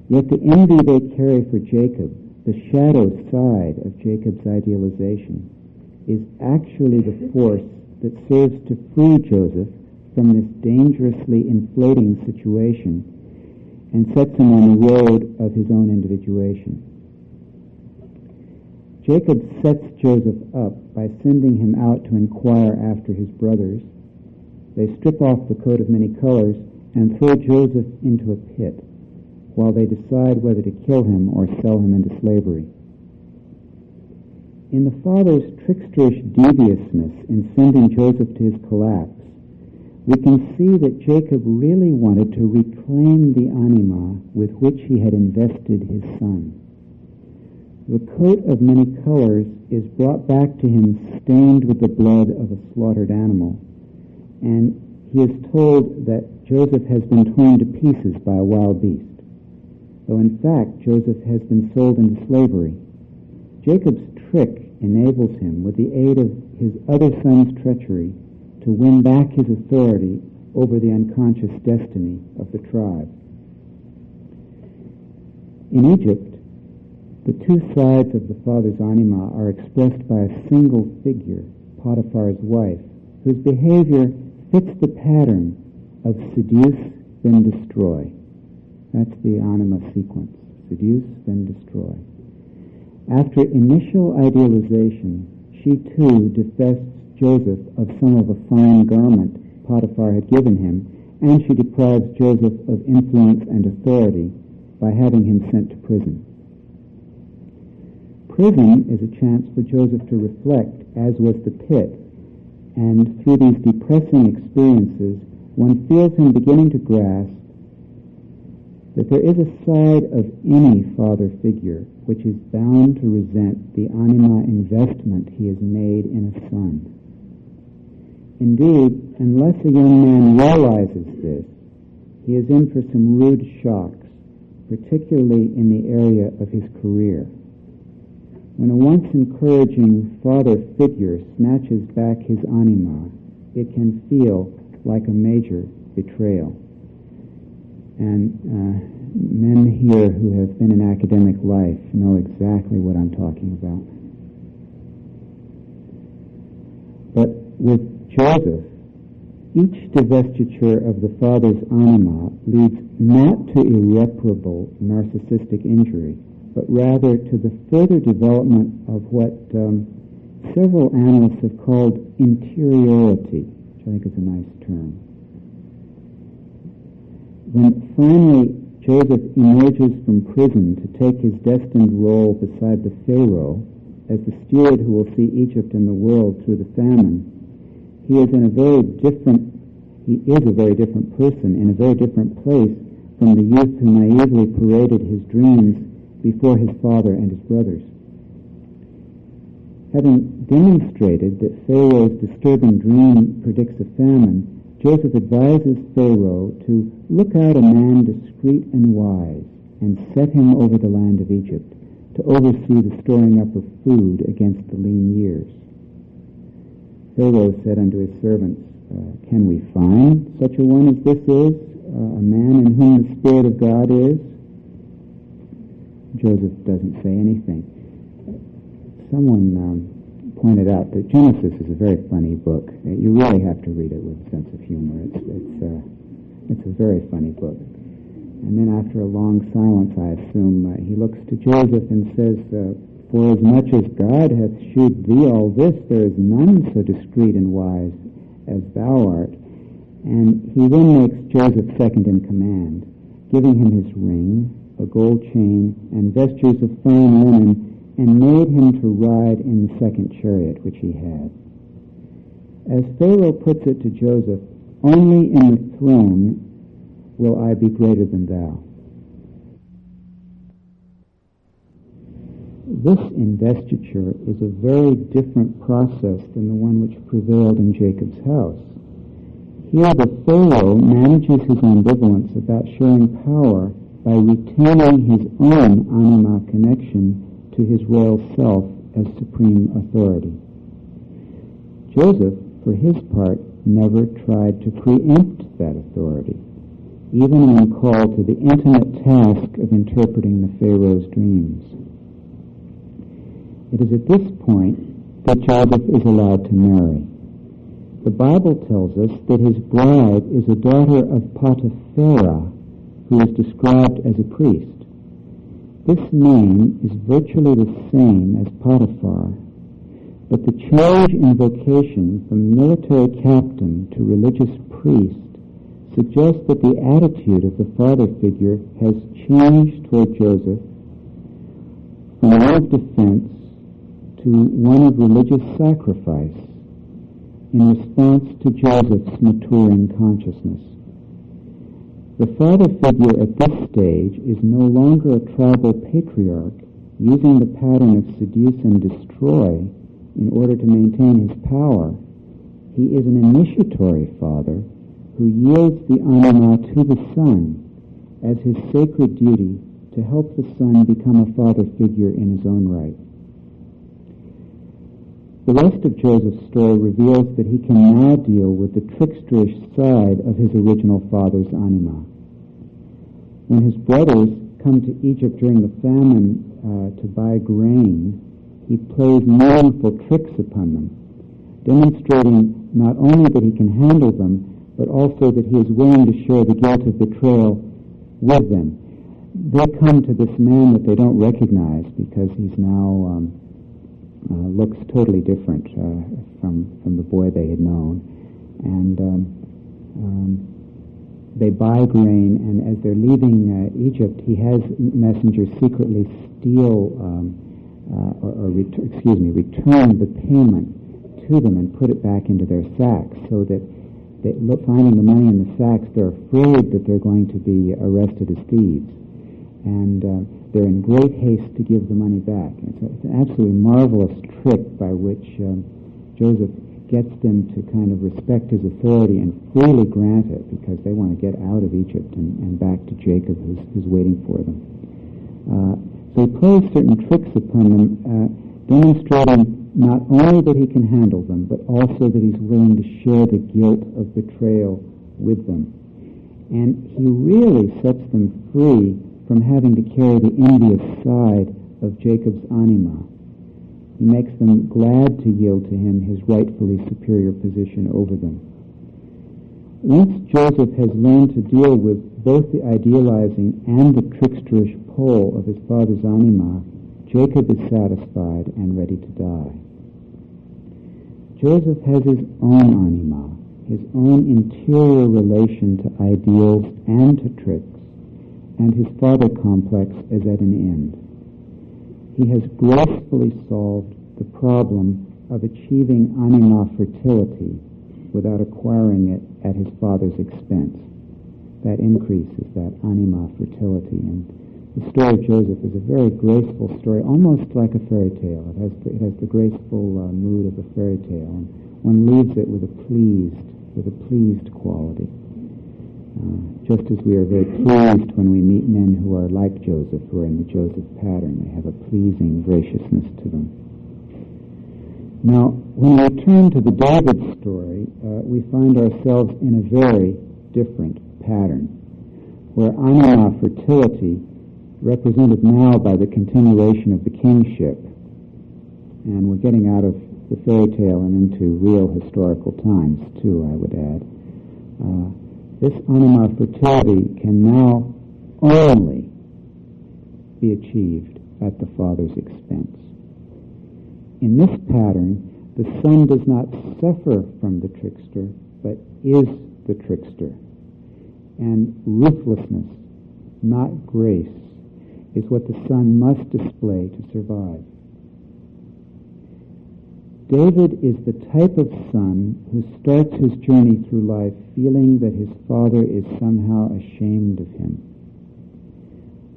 Yet the envy they carry for Jacob, the shadow side of Jacob's idealization, is actually the force that serves to free Joseph from this dangerously inflating situation and sets him on the road of his own individuation. Jacob sets Joseph up by sending him out to inquire after his brothers. They strip off the coat of many colors and throw Joseph into a pit while they decide whether to kill him or sell him into slavery. In the father's tricksterish deviousness in sending Joseph to his collapse, we can see that Jacob really wanted to reclaim the anima with which he had invested his son. The coat of many colors is brought back to him stained with the blood of a slaughtered animal, and he is told that Joseph has been torn to pieces by a wild beast, though in fact Joseph has been sold into slavery. Jacob's trick enables him, with the aid of his other son's treachery, to win back his authority over the unconscious destiny of the tribe. In Egypt, the two sides of the father's anima are expressed by a single figure, Potiphar's wife, whose behavior fits the pattern of seduce, then destroy. That's the anima sequence. Seduce, then destroy. After initial idealization, she too divests Joseph of some of a fine garment Potiphar had given him, and she deprives Joseph of influence and authority by having him sent to prison. Prison is a chance for Joseph to reflect, as was the pit, and through these depressing experiences, one feels him beginning to grasp that there is a side of any father figure which is bound to resent the anima investment he has made in a son. Indeed, unless a young man realizes this, he is in for some rude shocks, particularly in the area of his career. When a once encouraging father figure snatches back his anima, it can feel like a major betrayal. And men here who have been in academic life know exactly what I'm talking about. But with Joseph, each divestiture of the father's anima leads not to irreparable narcissistic injury, but rather to the further development of what several analysts have called interiority, which I think is a nice term. When finally Joseph emerges from prison to take his destined role beside the Pharaoh as the steward who will see Egypt and the world through the famine, he is a very different person in a very different place from the youth who naively paraded his dreams before his father and his brothers. Having demonstrated that Pharaoh's disturbing dream predicts a famine, Joseph advises Pharaoh to look out a man discreet and wise and set him over the land of Egypt to oversee the storing up of food against the lean years. Pharaoh said unto his servants, can we find such a one as this is, a man in whom the Spirit of God is? Joseph doesn't say anything. Someone pointed out that Genesis is a very funny book. You really have to read it with a sense of humor. It's a very funny book. And then after a long silence, I assume, he looks to Joseph and says, for as much as God hath shewed thee all this, there is none so discreet and wise as thou art. And he then makes Joseph second in command, giving him his ring, a gold chain, and vestures of fine linen, and made him to ride in the second chariot which he had. As Pharaoh puts it to Joseph, only in the throne will I be greater than thou. This investiture is a very different process than the one which prevailed in Jacob's house. Here the Pharaoh manages his ambivalence about sharing power by retaining his own anima connection to his royal self as supreme authority. Joseph, for his part, never tried to preempt that authority, even when called to the intimate task of interpreting the Pharaoh's dreams. It is at this point that Joseph is allowed to marry. The Bible tells us that his bride is a daughter of Potipharah, who is described as a priest. This name is virtually the same as Potiphar, but the change in vocation from military captain to religious priest suggests that the attitude of the father figure has changed toward Joseph from one of defense to one of religious sacrifice in response to Joseph's maturing consciousness. The father figure at this stage is no longer a tribal patriarch using the pattern of seduce and destroy in order to maintain his power. He is an initiatory father who yields the anima to the son as his sacred duty to help the son become a father figure in his own right. The rest of Joseph's story reveals that he can now deal with the tricksterish side of his original father's anima. When his brothers come to Egypt during the famine to buy grain, he plays meaningful tricks upon them, demonstrating not only that he can handle them, but also that he is willing to share the guilt of betrayal with them. They come to this man that they don't recognize because he's now looks totally different from the boy they had known. And they buy grain, and as they're leaving Egypt, he has messengers secretly steal return the payment to them and put it back into their sacks, so that finding the money in the sacks, they're afraid that they're going to be arrested as thieves. And they're in great haste to give the money back. It's an absolutely marvelous trick by which Joseph gets them to kind of respect his authority and freely grant it, because they want to get out of Egypt and back to Jacob, who's waiting for them. So he plays certain tricks upon them, demonstrating not only that he can handle them, but also that he's willing to share the guilt of betrayal with them. And he really sets them free from having to carry the envious side of Jacob's anima. He makes them glad to yield to him his rightfully superior position over them. Once Joseph has learned to deal with both the idealizing and the tricksterish pole of his father's anima, Jacob is satisfied and ready to die. Joseph has his own anima, his own interior relation to ideals and to tricks, and his father complex is at an end. He has gracefully solved the problem of achieving anima fertility without acquiring it at his father's expense. That increases that anima fertility. And the story of Joseph is a very graceful story, almost like a fairy tale. It has the graceful mood of a fairy tale, and one leaves it with a pleased quality. Just as we are very pleased when we meet men who are like Joseph, who are in the Joseph pattern. They have a pleasing graciousness to them. Now, when we turn to the David story, we find ourselves in a very different pattern, where anima fertility, represented now by the continuation of the kingship, and we're getting out of the fairy tale and into real historical times, too, I would add. This anima fertility can now only be achieved at the father's expense. In this pattern, the son does not suffer from the trickster, but is the trickster. And ruthlessness, not grace, is what the son must display to survive. David is the type of son who starts his journey through life feeling that his father is somehow ashamed of him.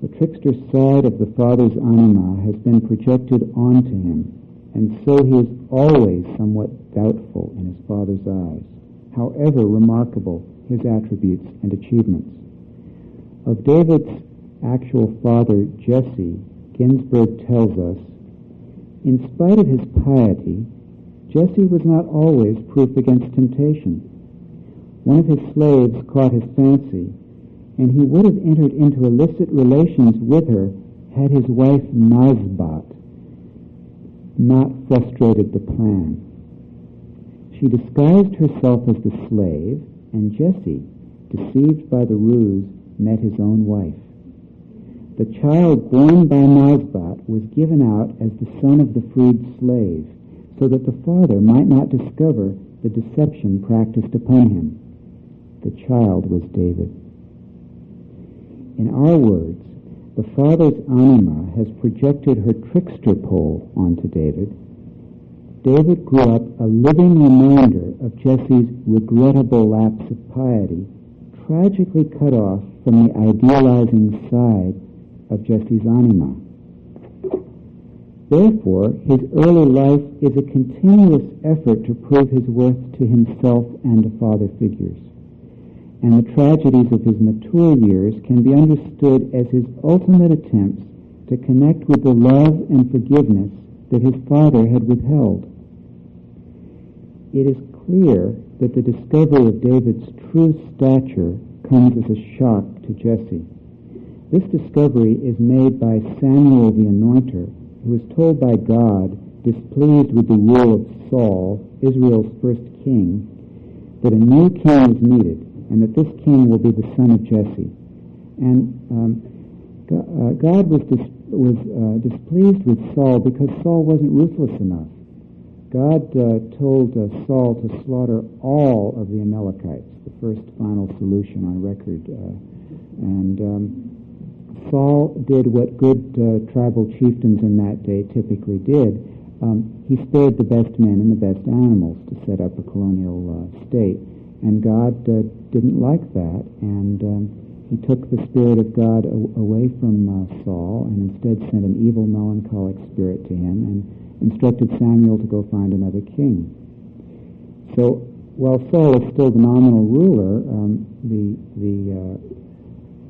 The trickster side of the Father's anima has been projected onto him, and so he is always somewhat doubtful in his Father's eyes, however remarkable his attributes and achievements. Of David's actual father, Jesse, Ginsburg tells us, in spite of his piety, Jesse was not always proof against temptation. One of his slaves caught his fancy, and he would have entered into illicit relations with her had his wife Nazbat not frustrated the plan. She disguised herself as the slave, and Jesse, deceived by the ruse, met his own wife. The child born by Nazbat was given out as the son of the freed slave, so that the father might not discover the deception practiced upon him. The child was David. In our words, the Father's anima has projected her trickster pole onto David. David grew up a living reminder of Jesse's regrettable lapse of piety, tragically cut off from the idealizing side of Jesse's anima. Therefore, his early life is a continuous effort to prove his worth to himself and to father figures. And the tragedies of his mature years can be understood as his ultimate attempts to connect with the love and forgiveness that his father had withheld. It is clear that the discovery of David's true stature comes as a shock to Jesse. This discovery is made by Samuel the Anointer, who is told by God, displeased with the rule of Saul, Israel's first king, that a new king is needed, and that this king will be the son of Jesse. And God was displeased with Saul because Saul wasn't ruthless enough. God told Saul to slaughter all of the Amalekites, the first final solution on record. Saul did what good tribal chieftains in that day typically did. He spared the best men and the best animals to set up a colonial state. And God didn't like that, and he took the Spirit of God away from Saul and instead sent an evil, melancholic spirit to him and instructed Samuel to go find another king. So while Saul is still the nominal ruler,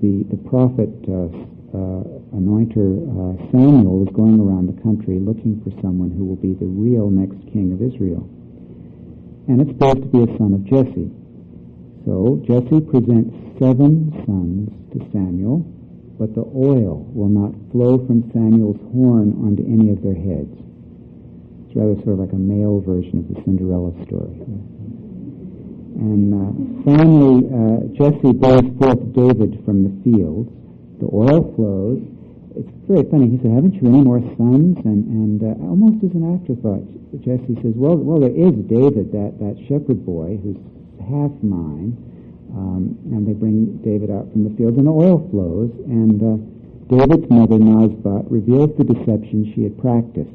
the prophet anointer Samuel is going around the country looking for someone who will be the real next king of Israel. And it's supposed to be a son of Jesse. So Jesse presents 7 sons to Samuel, but the oil will not flow from Samuel's horn onto any of their heads. It's rather sort of like a male version of the Cinderella story. And finally, Jesse bears forth David from the fields. The oil flows. It's very funny. He said, "Haven't you any more sons?" And almost as an afterthought, Jesse says, "Well, there is David, that shepherd boy who's half mine," and they bring David out from the fields, and the oil flows, and David's mother, Nazbat, reveals the deception she had practiced.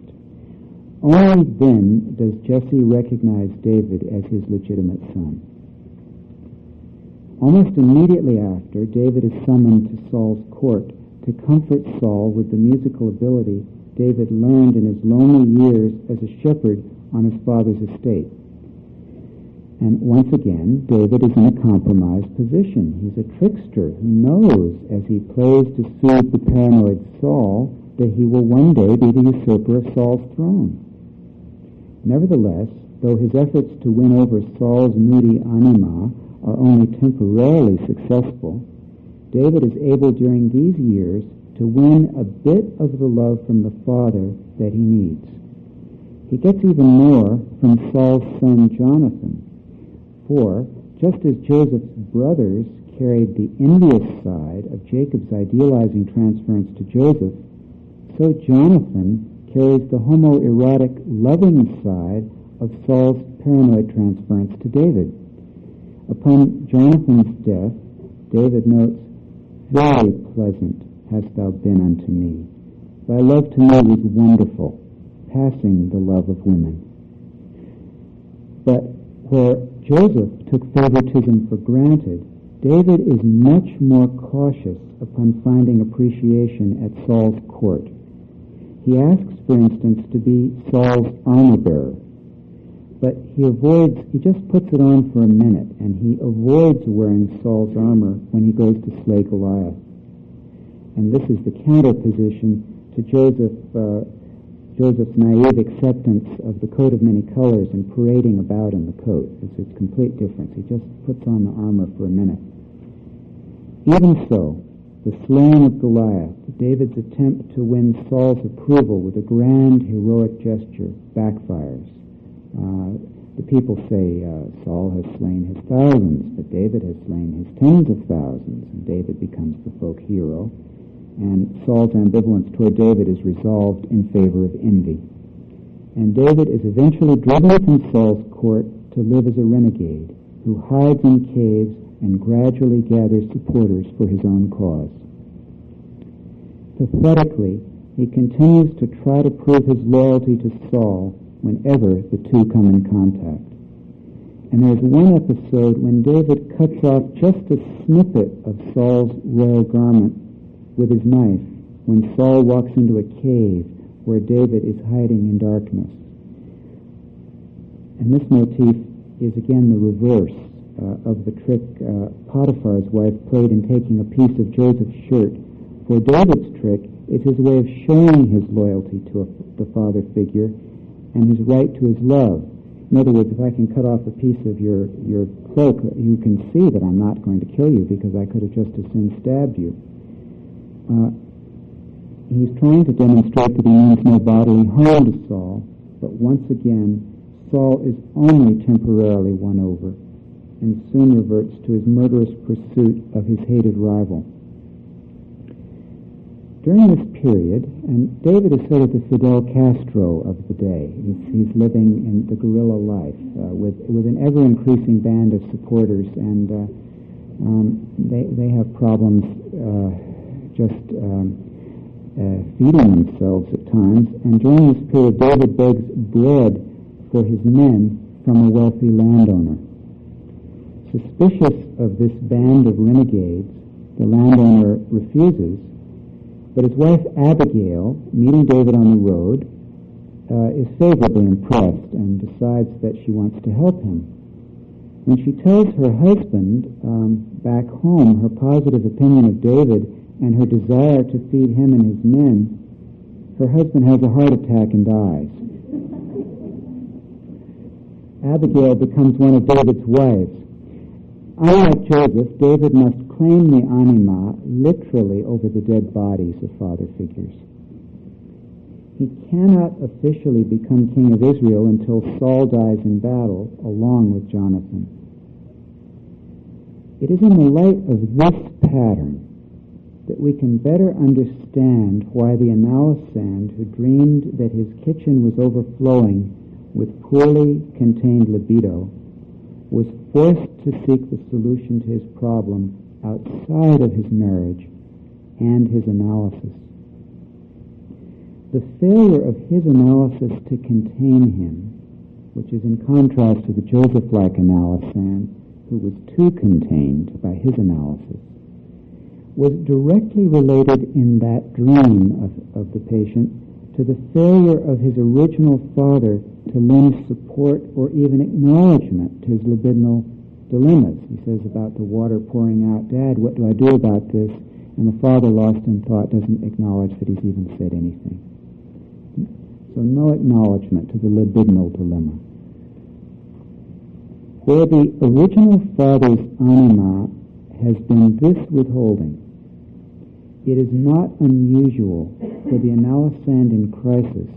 Only then does Jesse recognize David as his legitimate son. Almost immediately after, David is summoned to Saul's court to comfort Saul with the musical ability David learned in his lonely years as a shepherd on his father's estate. And once again, David is in a compromised position. He's a trickster who knows, as he plays to soothe the paranoid Saul, that he will one day be the usurper of Saul's throne. Nevertheless, though his efforts to win over Saul's moody anima are only temporarily successful, David is able during these years to win a bit of the love from the father that he needs. He gets even more from Saul's son Jonathan. For, just as Joseph's brothers carried the envious side of Jacob's idealizing transference to Joseph, so Jonathan carries the homoerotic loving side of Saul's paranoid transference to David. Upon Jonathan's death, David notes, "Very pleasant hast thou been unto me. Thy love to me was wonderful, passing the love of women." But where Joseph took favoritism for granted, David is much more cautious upon finding appreciation at Saul's court. He asks, for instance, to be Saul's armor-bearer, but he just puts it on for a minute, and he avoids wearing Saul's armor when he goes to slay Goliath. And this is the counterposition to Joseph's naive acceptance of the coat of many colors and parading about in the coat. It's complete difference. He just puts on the armor for a minute. Even so, the slaying of Goliath, David's attempt to win Saul's approval with a grand, heroic gesture, backfires. The people say Saul has slain his thousands, but David has slain his tens of thousands, and David becomes the folk hero. And Saul's ambivalence toward David is resolved in favor of envy. And David is eventually driven from Saul's court to live as a renegade who hides in caves and gradually gathers supporters for his own cause. Pathetically, he continues to try to prove his loyalty to Saul whenever the two come in contact. And there's one episode when David cuts off just a snippet of Saul's royal garment with his knife when Saul walks into a cave where David is hiding in darkness. And this motif is again the reverse of the trick Potiphar's wife played in taking a piece of Joseph's shirt. For David's trick is his way of showing his loyalty to the father figure and his right to his love. In other words, if I can cut off a piece of your cloak, you can see that I'm not going to kill you because I could have just as soon stabbed you. He's trying to demonstrate that he means no bodily harm to Saul, but once again, Saul is only temporarily won over and soon reverts to his murderous pursuit of his hated rival. During this period, and David is sort of the Fidel Castro of the day. He's living in the guerrilla life with an ever-increasing band of supporters, and they have problems feeding themselves at times. And during this period, David begs bread for his men from a wealthy landowner. Suspicious of this band of renegades, the landowner refuses, but his wife Abigail, meeting David on the road, is favorably impressed and decides that she wants to help him. When she tells her husband back home her positive opinion of David and her desire to feed him and his men, her husband has a heart attack and dies. Abigail becomes one of David's wives. Unlike Joseph, David must claim the Anima literally over the dead bodies of father figures. He cannot officially become king of Israel until Saul dies in battle along with Jonathan. It is in the light of this pattern that we can better understand why the Analysand, who dreamed that his kitchen was overflowing with poorly contained libido, was forced to seek the solution to his problem outside of his marriage and his analysis. The failure of his analysis to contain him, which is in contrast to the Joseph-like Analysand, who was too contained by his analysis, was directly related in that dream of the patient to the failure of his original father to lend support or even acknowledgement to his libidinal dilemmas. He says about the water pouring out, "Dad, what do I do about this?" And the father, lost in thought, doesn't acknowledge that he's even said anything. So no acknowledgement to the libidinal dilemma. Where the original father's anima has been this withholding, it is not unusual for the Analysand in crisis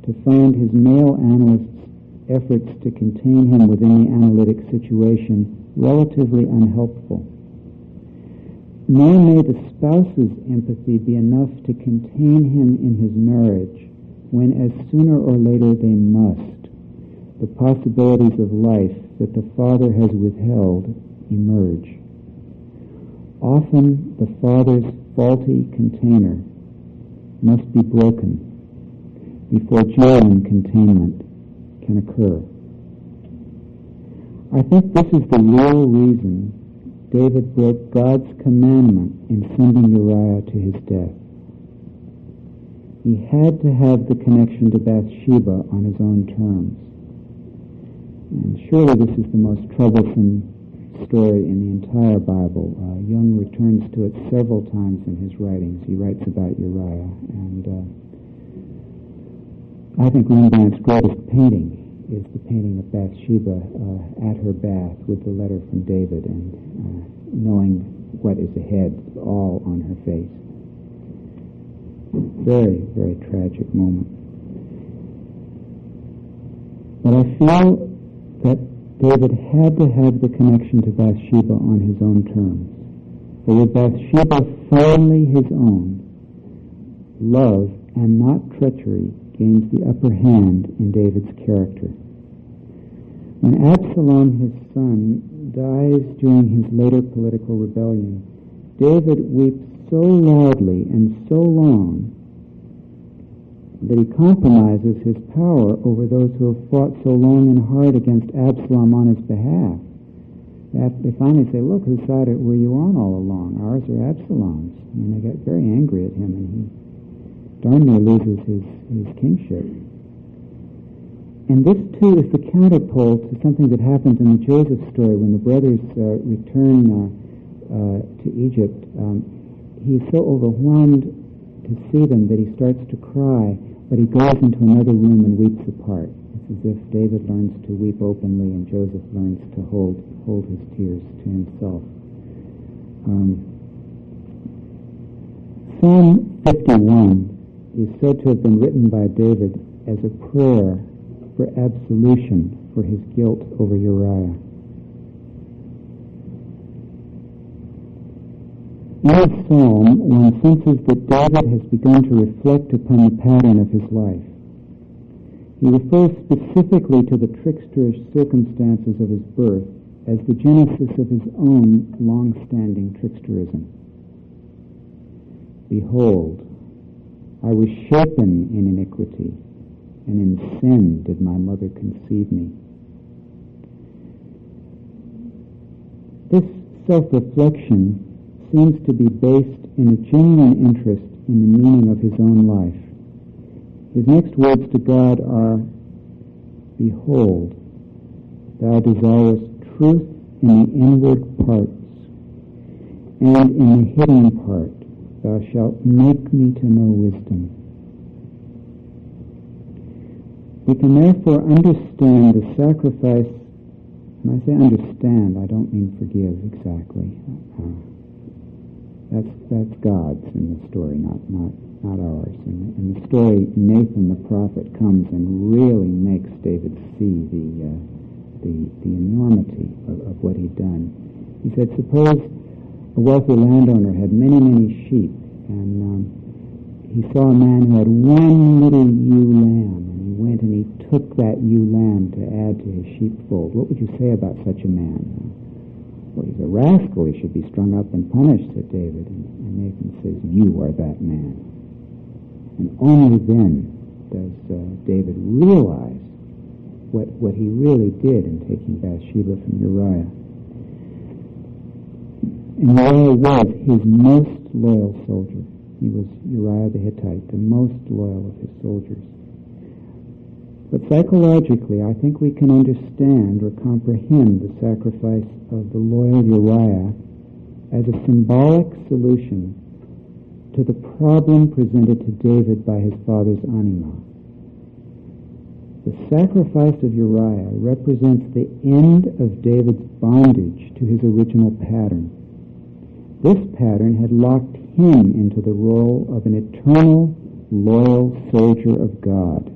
to find his male analyst's efforts to contain him within the analytic situation relatively unhelpful. Nor may the spouse's empathy be enough to contain him in his marriage when, as sooner or later they must, the possibilities of life that the father has withheld emerge. Often the father's faulty container must be broken before genuine containment can occur. I think this is the real reason David broke God's commandment in sending Uriah to his death. He had to have the connection to Bathsheba on his own terms. And surely this is the most troublesome story in the entire Bible. Jung returns to it several times in his writings. He writes about Uriah, and I think Rembrandt's greatest painting is the painting of Bathsheba at her bath with the letter from David and knowing what is ahead, all on her face. Very, very tragic moment. But I feel that David had to have the connection to Bathsheba on his own terms. For with Bathsheba firmly his own, love and not treachery gains the upper hand in David's character. When Absalom, his son, dies during his later political rebellion, David weeps so loudly and so long that he compromises his power over those who have fought so long and hard against Absalom on his behalf. They finally say, look, whose side were you on all along? Ours or Absalom's? And they get very angry at him, and he darn near loses his kingship. And this, too, is the counterpole to something that happens in the Joseph story when the brothers return to Egypt. He's so overwhelmed to see them that he starts to cry, but he goes into another room and weeps apart. It's as if David learns to weep openly and Joseph learns to hold his tears to himself. Psalm 51 is said to have been written by David as a prayer for absolution for his guilt over Uriah. In this psalm, one senses that David has begun to reflect upon the pattern of his life. He refers specifically to the tricksterish circumstances of his birth as the genesis of his own long-standing tricksterism. Behold, I was shapen in iniquity, and in sin did my mother conceive me. This self-reflection seems to be based in a genuine interest in the meaning of his own life. His next words to God are, Behold, thou desirest truth in the inward parts, and in the hidden part thou shalt make me to know wisdom. We can therefore understand the sacrifice. When I say understand, I don't mean forgive exactly. That's God's in the story, not ours. In the story, Nathan the prophet comes and really makes David see the enormity of what he'd done. He said, suppose a wealthy landowner had many, many sheep, and he saw a man who had one little ewe lamb, and he went and he took that ewe lamb to add to his sheepfold. What would you say about such a man? Well, he's a rascal. He should be strung up and punished, said David. And Nathan says, you are that man. And only then does David realize what he really did in taking Bathsheba from Uriah. And Uriah was his most loyal soldier. He was Uriah the Hittite, the most loyal of his soldiers. But psychologically, I think we can understand or comprehend the sacrifice of the loyal Uriah as a symbolic solution to the problem presented to David by his father's Anima. The sacrifice of Uriah represents the end of David's bondage to his original pattern. This pattern had locked him into the role of an eternal, loyal soldier of God,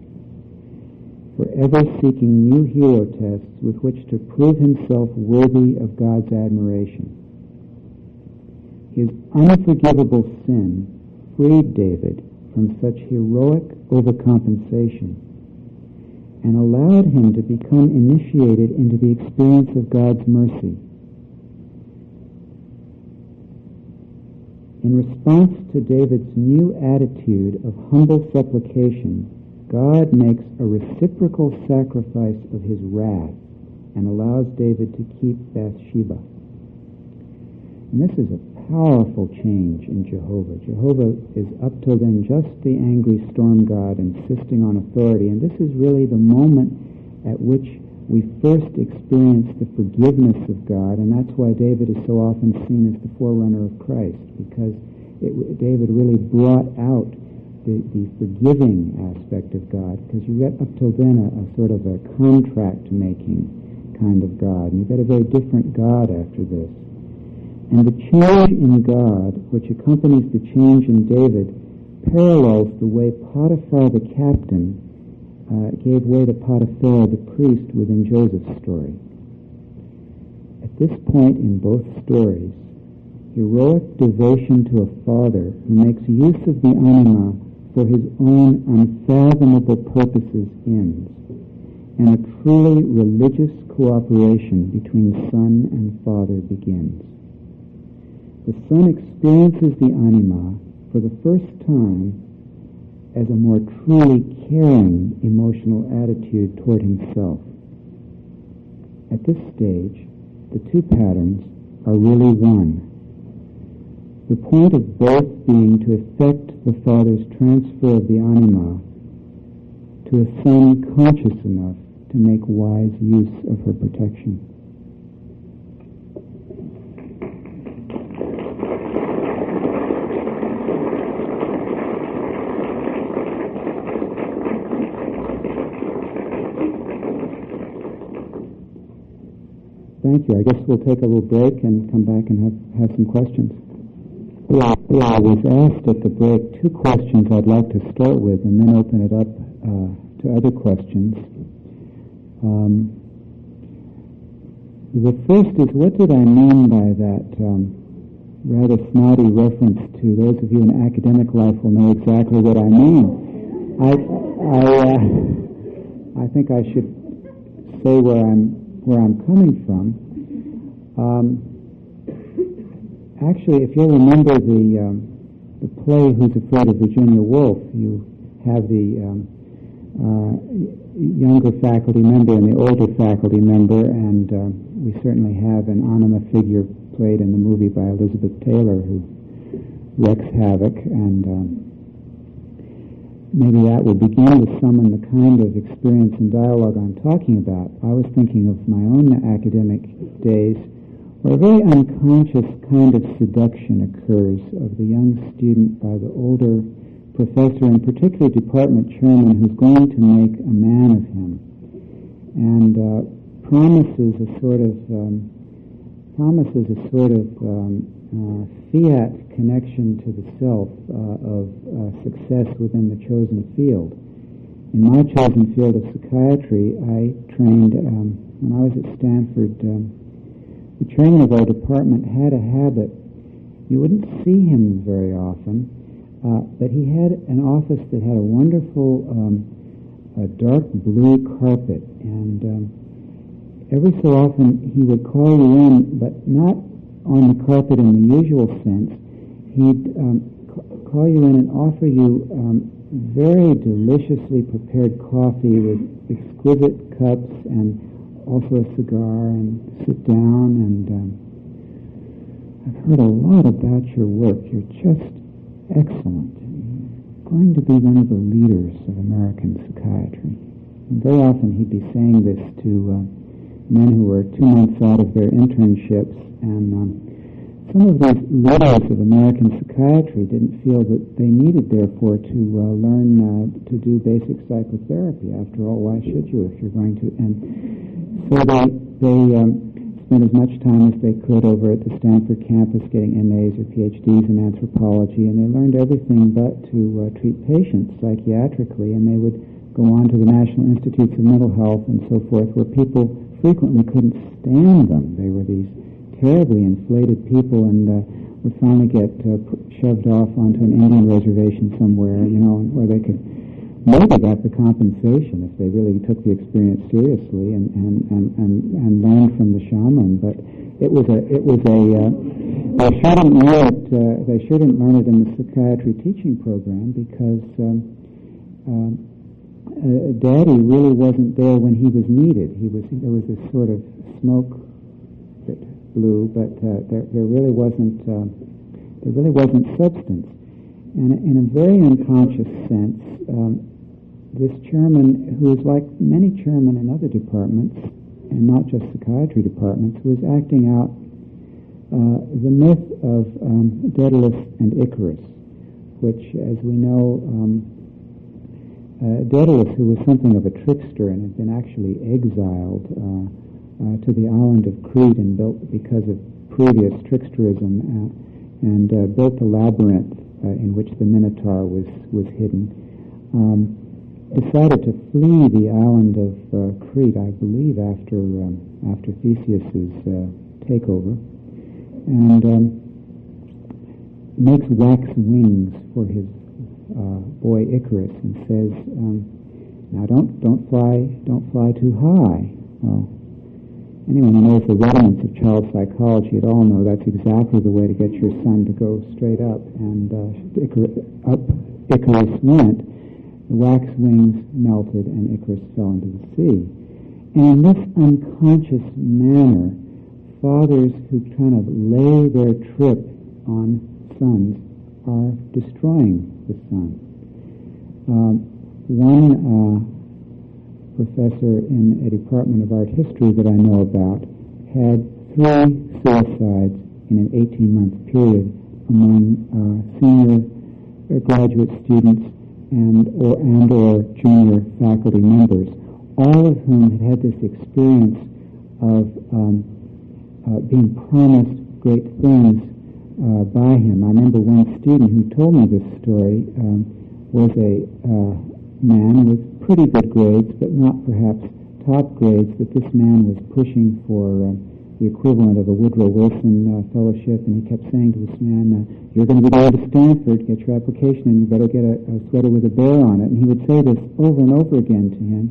forever seeking new hero tests with which to prove himself worthy of God's admiration. His unforgivable sin freed David from such heroic overcompensation and allowed him to become initiated into the experience of God's mercy. In response to David's new attitude of humble supplication, God makes a reciprocal sacrifice of his wrath and allows David to keep Bathsheba. And this is a powerful change in Jehovah. Jehovah is up till then just the angry storm god insisting on authority, and this is really the moment at which we first experience the forgiveness of God, and that's why David is so often seen as the forerunner of Christ, because David really brought out the forgiving aspect of God, because you get up till then a sort of a contract-making kind of God, and you get a very different God after this. And the change in God, which accompanies the change in David, parallels the way Potiphar the captain gave way to Potiphar the priest within Joseph's story. At this point in both stories, heroic devotion to a father who makes use of the Anima for his own unfathomable purposes ends, and a truly religious cooperation between son and father begins. The son experiences the Anima for the first time as a more truly caring emotional attitude toward himself. At this stage, the two patterns are really one. The point of both being to effect the father's transfer of the Anima to a son conscious enough to make wise use of her protection. Thank you. I guess we'll take a little break and come back and have some questions. I was asked at the break 2 questions I'd like to start with and then open it up to other questions. The first is, what did I mean by that rather snotty reference to those of you in academic life will know exactly what I mean. I think I should say where I'm coming from. Actually, if you remember the play Who's Afraid of Virginia Woolf, you have the younger faculty member and the older faculty member, and we certainly have an Anima figure played in the movie by Elizabeth Taylor who wreaks havoc, and maybe that will begin to summon the kind of experience and dialogue I'm talking about. I was thinking of my own academic days, where a very unconscious kind of seduction occurs of the young student by the older professor, and particularly department chairman, who's going to make a man of him, and promises a sort of fiat connection to the self of success within the chosen field. In my chosen field of psychiatry, I trained, when I was at Stanford, the chairman of our department had a habit. You wouldn't see him very often, but he had an office that had a wonderful dark blue carpet, and every so often he would call you in, but not on the carpet in the usual sense. He'd call you in and offer you very deliciously prepared coffee with exquisite cups and also a cigar, and sit down, and I've heard a lot about your work. You're just excellent. You're going to be one of the leaders of American psychiatry. And very often he'd be saying this to men who were 2 months out of their internships, and some of these leaders of American psychiatry didn't feel that they needed, therefore, to learn to do basic psychotherapy. After all, why should you if you're going to? And so they spent as much time as they could over at the Stanford campus getting MAs or PhDs in anthropology, and they learned everything but to treat patients psychiatrically, and they would go on to the National Institutes of Mental Health and so forth, where people frequently couldn't stand them. They were these terribly inflated people, and would finally get shoved off onto an Indian reservation somewhere, where they could maybe get the compensation if they really took the experience seriously and learned from the shaman. But they sure didn't learn it in the psychiatry teaching program, because Daddy really wasn't there when he was needed. There was this sort of smoke that blue, but there really wasn't substance. And in a very unconscious sense, this chairman, who is like many chairmen in other departments, and not just psychiatry departments, was acting out the myth of Daedalus and Icarus, which, as we know, Daedalus, who was something of a trickster and had been actually exiled to the island of Crete and built because of previous tricksterism, and built the labyrinth in which the Minotaur was hidden, decided to flee the island of Crete, I believe, after Theseus's takeover, and makes wax wings for his boy Icarus, and says, "Now don't fly too high." Well, anyone who knows the rudiments of child psychology at all know that's exactly the way to get your son to go straight up. And Icarus went. The wax wings melted, and Icarus fell into the sea. And in this unconscious manner, fathers who kind of lay their trip on sons are destroying the son. One professor in a department of art history that I know about had 3 suicides in an 18-month period among senior graduate students and or junior faculty members, all of whom had this experience of being promised great things by him. I remember one student who told me this story was a man with pretty good grades, but not perhaps top grades, that this man was pushing for the equivalent of a Woodrow Wilson fellowship, and he kept saying to this man, "You're going to be going to Stanford, get your application, and you better get a sweater with a bear on it." And he would say this over and over again to him.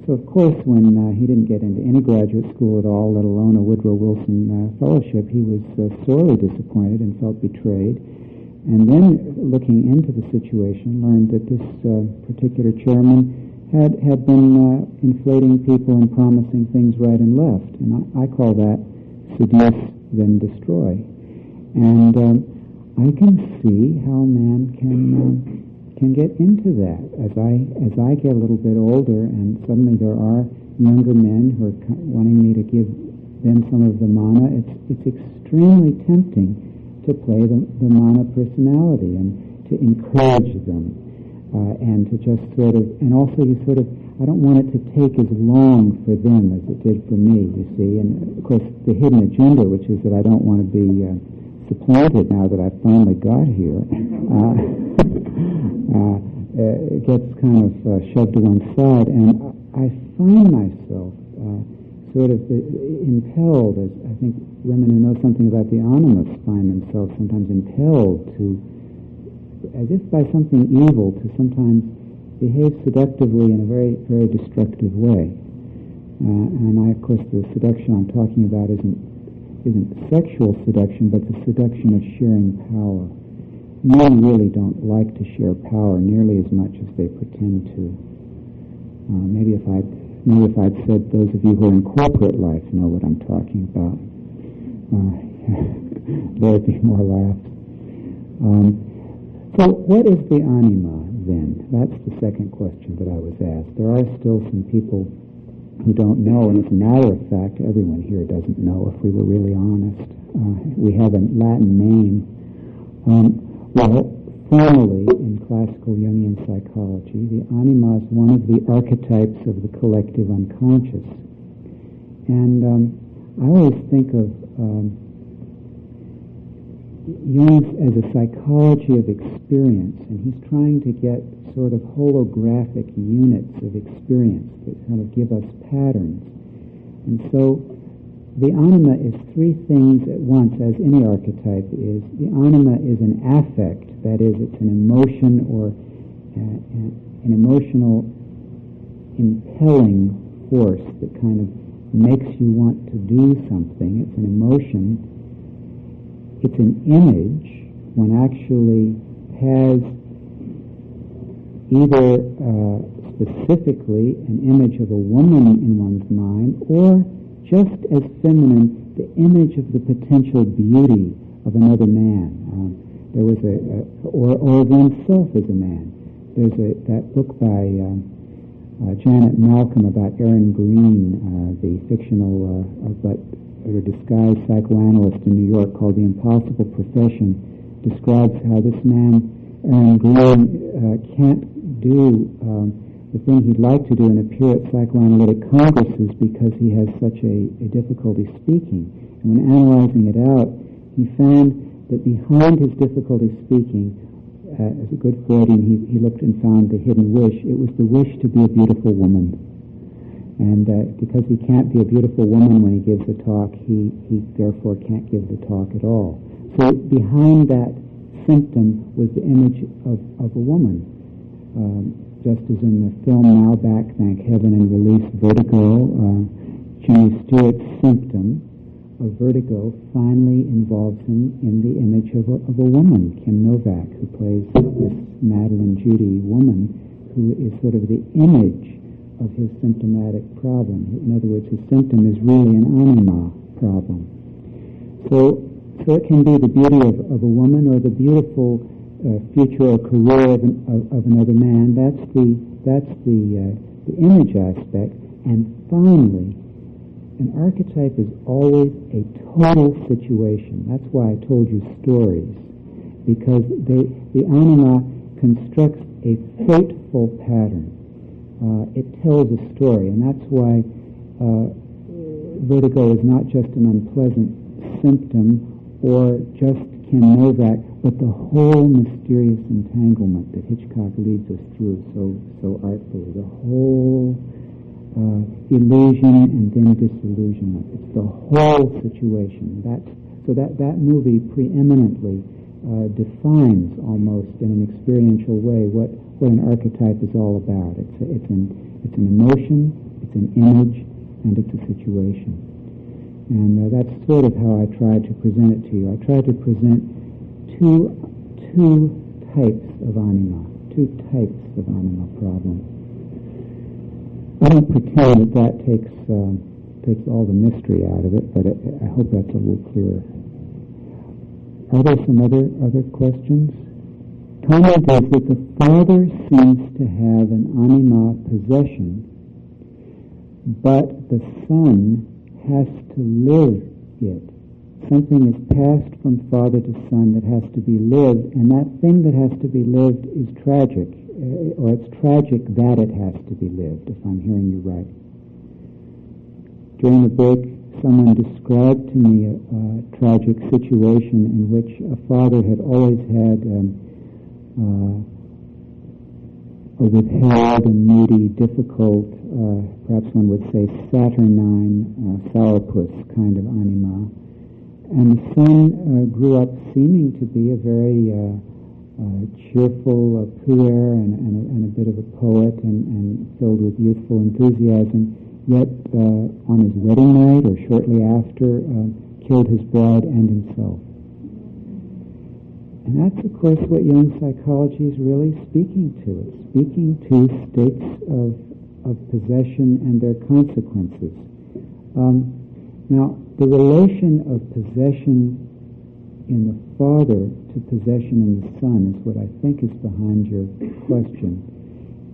So, of course, when he didn't get into any graduate school at all, let alone a Woodrow Wilson fellowship, he was sorely disappointed and felt betrayed. And then, looking into the situation, learned that this particular chairman had been inflating people and promising things right and left. And I call that seduce, then destroy. And I can see how a man can get into that. As I get a little bit older, and suddenly there are younger men who are wanting me to give them some of the mana, it's extremely tempting to play the mana personality and to encourage them. And to just sort of, and also you sort of, I don't want it to take as long for them as it did for me, you see. And, of course, the hidden agenda, which is that I don't want to be supplanted now that I've finally got here, it gets kind of shoved to one side. And I find myself sort of impelled, as I think women who know something about the Anima find themselves sometimes impelled to, as if by something evil, to sometimes behave seductively in a very, very destructive way. And of course, the seduction I'm talking about isn't sexual seduction, but the seduction of sharing power. Men really don't like to share power nearly as much as they pretend to. Maybe if I'd said, those of you who are in corporate life know what I'm talking about, there'd be more laughs. So what is the anima, then? That's the second question that I was asked. There are still some people who don't know, and as a matter of fact, everyone here doesn't know, if we were really honest. We have a Latin name. Well, formally, in classical Jungian psychology, the anima is one of the archetypes of the collective unconscious. And I always think of Jung as a psychology of experience, and he's trying to get sort of holographic units of experience that kind of give us patterns. And so the anima is 3 things at once, as any archetype is. The anima is an affect, that is, it's an emotion or an emotional impelling force that kind of makes you want to do something. It's an emotion. It's an image. One actually has either specifically an image of a woman in one's mind, or just as feminine, the image of the potential beauty of another man. There was or of oneself as a man. There's that book by Janet Malcolm about Aaron Green, the fictional but disguised psychoanalyst in New York, called The Impossible Profession, describes how this man, Aaron Green, can't do the thing he'd like to do and appear at psychoanalytic congresses because he has such a difficulty speaking. And when analyzing it out, he found that behind his difficulty speaking, as a good Freudian, he looked and found the hidden wish. It was the wish to be a beautiful woman. And because he can't be a beautiful woman when he gives a talk, he therefore can't give the talk at all. So behind that symptom was the image of a woman. Just as in the film Now Back, Thank Heaven and Release, Vertigo, Jimmy Stewart's symptom of vertigo finally involves him in the image of a woman, Kim Novak, who plays this Madeline Judy woman, who is sort of the image of his symptomatic problem. In other words, his symptom is really an anima problem. So it can be the beauty of a woman or the beautiful future or career of another man. That's the image aspect. And finally, an archetype is always a total situation. That's why I told you stories, because the anima constructs a fateful pattern. It tells a story, and that's why vertigo is not just an unpleasant symptom or just Kim Novak, but the whole mysterious entanglement that Hitchcock leads us through so artfully, the whole illusion and then disillusionment. It's the whole situation. That movie preeminently defines almost in an experiential way what an archetype is all about. It's an emotion, it's an image, and it's a situation. And that's sort of how I tried to present it to you. I tried to present two types of anima problem. I don't pretend that takes all the mystery out of it, but I hope that's a little clearer. Are there some other questions? Comment is that the father seems to have an anima possession, but the son has to live it. Something is passed from father to son that has to be lived, and that thing that has to be lived is tragic, or it's tragic that it has to be lived, if I'm hearing you right. During the break, someone described to me a tragic situation in which a father had always had a withheld and needy, difficult, perhaps one would say saturnine, sourpuss kind of anima. And the son grew up seeming to be a very cheerful puer and a bit of a poet and filled with youthful enthusiasm, yet on his wedding night or shortly after killed his bride and himself. And that's, of course, what Jung psychology is really speaking to. It's speaking to states of possession and their consequences. Now, the relation of possession in the father to possession in the son is what I think is behind your question.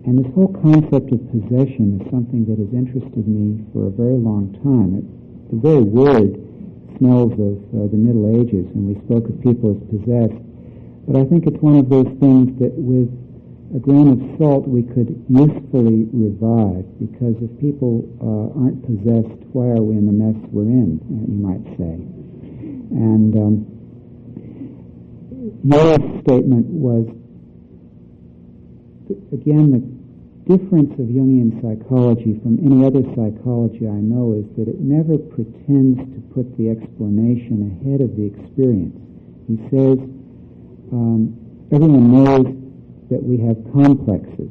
And this whole concept of possession is something that has interested me for a very long time. The very word smells of the Middle Ages, and we spoke of people as possessed. But I think it's one of those things that with a grain of salt we could usefully revive, because if people aren't possessed, why are we in the mess we're in, you might say. And your statement was, again, the difference of Jungian psychology from any other psychology I know is that it never pretends to put the explanation ahead of the experience. He says, everyone knows that we have complexes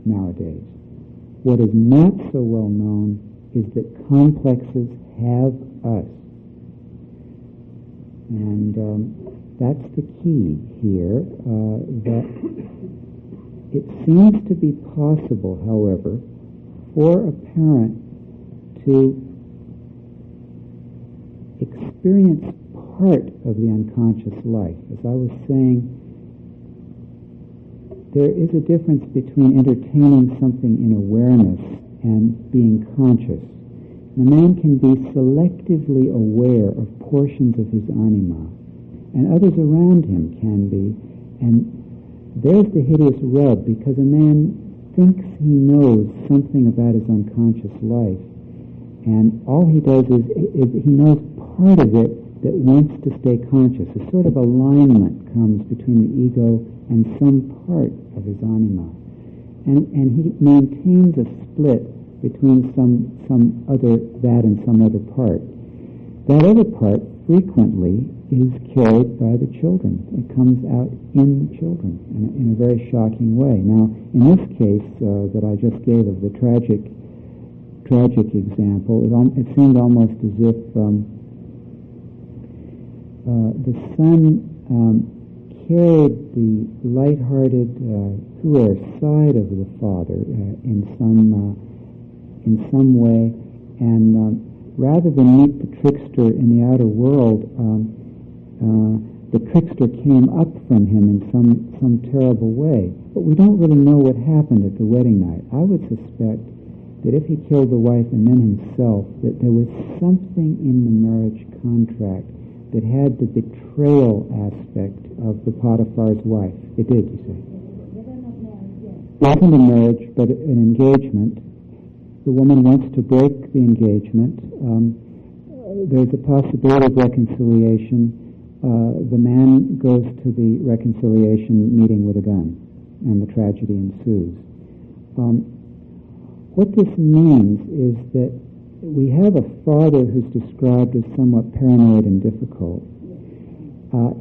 nowadays. What is not so well known is that complexes have us. And that's the key here, that it seems to be possible, however, for a parent to experience part of the unconscious life. As I was saying, there is a difference between entertaining something in awareness and being conscious. The man can be selectively aware of portions of his anima, and others around him can be. And there's the hideous rub, because a man thinks he knows something about his unconscious life, and all he does is he knows part of it that wants to stay conscious. A sort of alignment comes between the ego and some part of his anima. And he maintains a split between some other, that and some other part. That other part frequently is carried by the children. It comes out in the children in a very shocking way. Now, in this case that I just gave of the tragic example, it seemed almost as if the son carried the light-hearted, puer side of the father in some way, and rather than meet the trickster in the outer world, the trickster came up from him in some terrible way. But we don't really know what happened at the wedding night. I would suspect that if he killed the wife and then himself, that there was something in the marriage contract that had the betrayal aspect of the Potiphar's wife. It did, you say? It wasn't a marriage, but an engagement. The woman wants to break the engagement. There's a possibility of reconciliation. The man goes to the reconciliation meeting with a gun, and the tragedy ensues. What this means is that we have a father who's described as somewhat paranoid and difficult.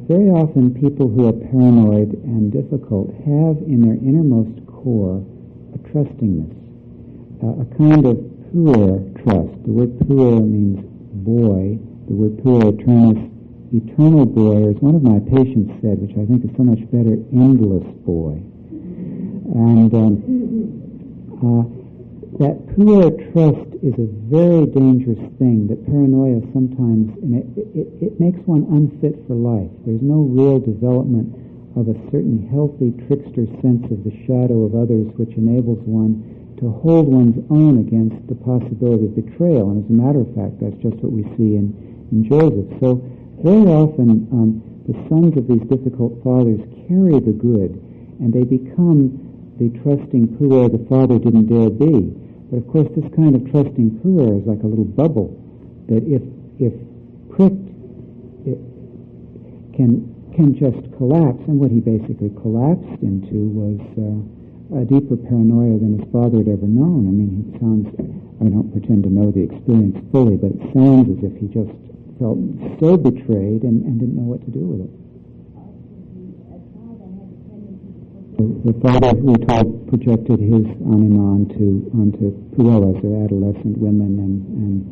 Very often people who are paranoid and difficult have in their innermost core a trustingness, a kind of puer trust. The word puer means boy. The word puer, eternal boy, or as one of my patients said, which I think is so much better, endless boy. And that puer trust is a very dangerous thing, that paranoia sometimes, it makes one unfit for life. There's no real development of a certain healthy trickster sense of the shadow of others, which enables one to hold one's own against the possibility of betrayal. And as a matter of fact, that's just what we see in Joseph. So very often the sons of these difficult fathers carry the good, and they become the trusting puer the father didn't dare be. But of course, this kind of trusting puer is like a little bubble that, if pricked, it can just collapse. And what he basically collapsed into was a deeper paranoia than his father had ever known. I mean, I don't pretend to know the experience fully, but it sounds as if he just felt so betrayed and didn't know what to do with it. The father, we told, projected his anima onto puellas, or adolescent women, and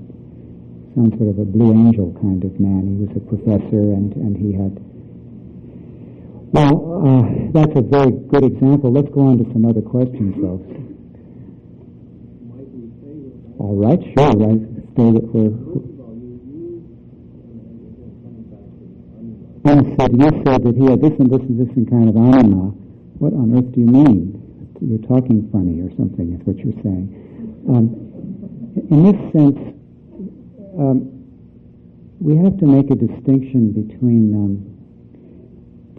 some sort of a blue angel kind of man. He was a professor, and he had... Well, that's a very good example. Let's go on to some other questions, folks. All right, sure. Right. Stay with you said that he had this and this and this and kind of anima. What on earth do you mean? You're talking funny or something, is what you're saying. In this sense, we have to make a distinction between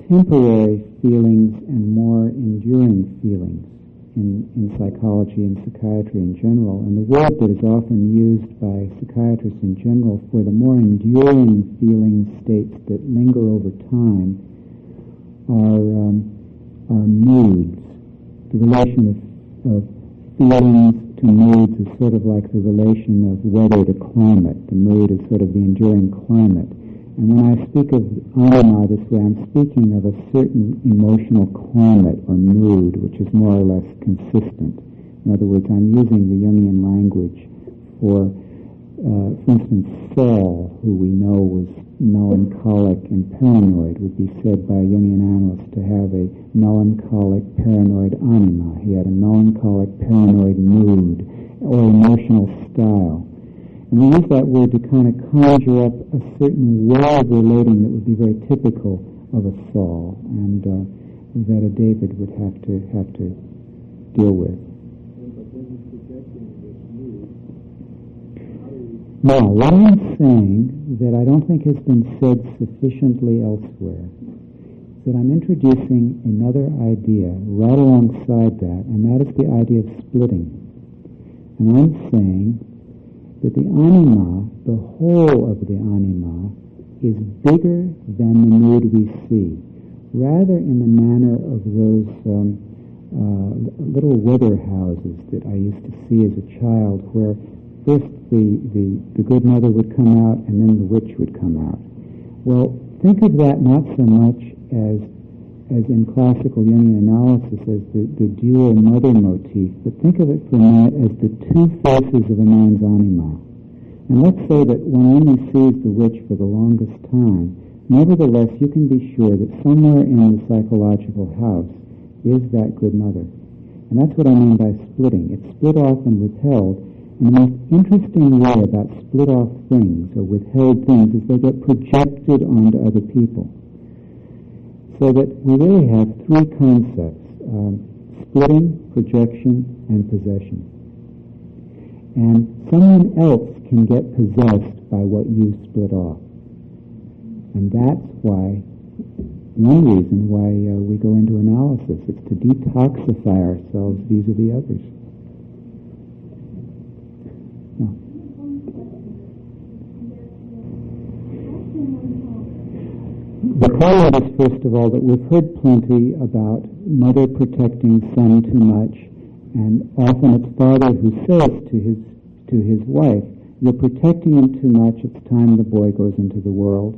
temporary feelings and more enduring feelings in psychology and psychiatry in general. And the word that is often used by psychiatrists in general for the more enduring feeling states that linger over time are moods. The relation of feelings to moods is sort of like the relation of weather to climate. The mood is sort of the enduring climate. And when I speak of anima this way, I'm speaking of a certain emotional climate or mood which is more or less consistent. In other words, I'm using the Jungian language for instance, Saul, who we know was melancholic and paranoid, would be said by a Jungian analyst to have a melancholic, paranoid anima. He had a melancholic, paranoid mood or emotional style. And we use that word to kind of conjure up a certain way of relating that would be very typical of a Saul, and that a David would have to deal with. Now, what I'm saying that I don't think has been said sufficiently elsewhere is that I'm introducing another idea right alongside that, and that is the idea of splitting. And I'm saying that the anima, the whole of the anima, is bigger than the mood we see, rather in the manner of those little weather houses that I used to see as a child, where first the good mother would come out and then the witch would come out. Well, think of that not so much as in classical Jungian analysis as the dual mother motif, but think of it for a minute as the two faces of a man's anima. And let's say that one only sees the witch for the longest time. Nevertheless, you can be sure that somewhere in the psychological house is that good mother. And that's what I mean by splitting. It's split off and withheld. And the most interesting way about split off things or withheld things is they get projected onto other people. So that we really have three concepts: splitting, projection, and possession. And someone else can get possessed by what you split off. And that's why, one reason why we go into analysis. It's to detoxify ourselves vis-a-vis others. No. The comment is, first of all, that we've heard plenty about mother protecting son too much, and often it's father who says to his wife, "You're protecting him too much. It's time the boy goes into the world."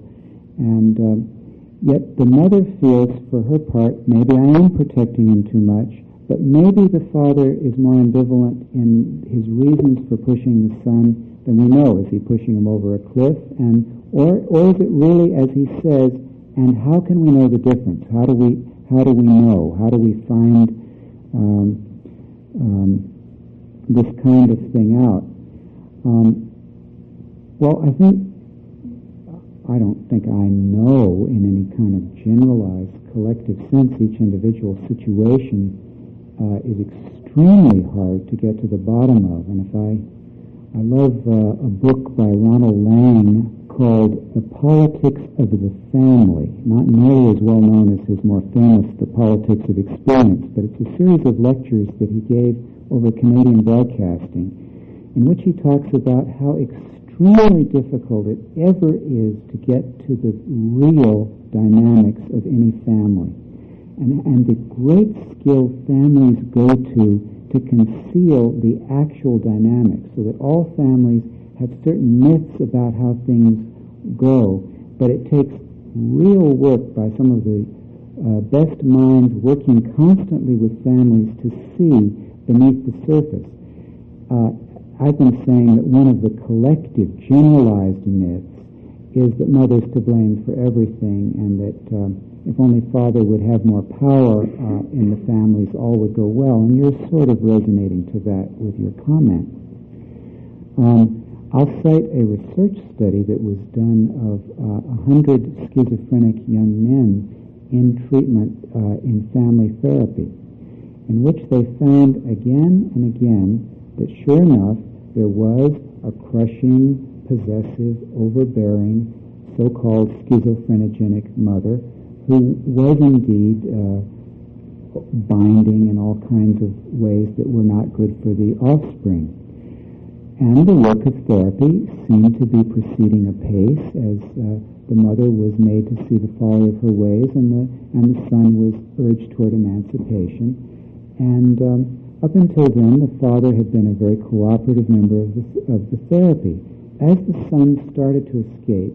And yet the mother feels, for her part, maybe I am protecting him too much, but maybe the father is more ambivalent in his reasons for pushing the son than we know. Is he pushing him over a cliff? Or is it really, as he says, and how can we know the difference? How do we know? How do we find this kind of thing out? Well, I don't think I know in any kind of generalized collective sense. Each individual situation is extremely hard to get to the bottom of. And I love a book by Ronald Lang called The Politics of the Family, not nearly as well known as his more famous The Politics of Experience, but it's a series of lectures that he gave over Canadian broadcasting, in which he talks about how extremely difficult it ever is to get to the real dynamics of any family, and the great skill families go to conceal the actual dynamics, so that all families have certain myths about how things go, but it takes real work by some of the best minds working constantly with families to see beneath the surface. I've been saying that one of the collective generalized myths is that mother's to blame for everything, and that if only father would have more power in the families, all would go well. And you're sort of resonating to that with your comment. I'll cite a research study that was done of 100 schizophrenic young men in treatment in family therapy, in which they found again and again that sure enough, there was a crushing, possessive, overbearing, so-called schizophrenogenic mother who was indeed binding in all kinds of ways that were not good for the offspring. And the work of therapy seemed to be proceeding apace as the mother was made to see the folly of her ways, and the son was urged toward emancipation. And up until then, the father had been a very cooperative member of the therapy. As the son started to escape,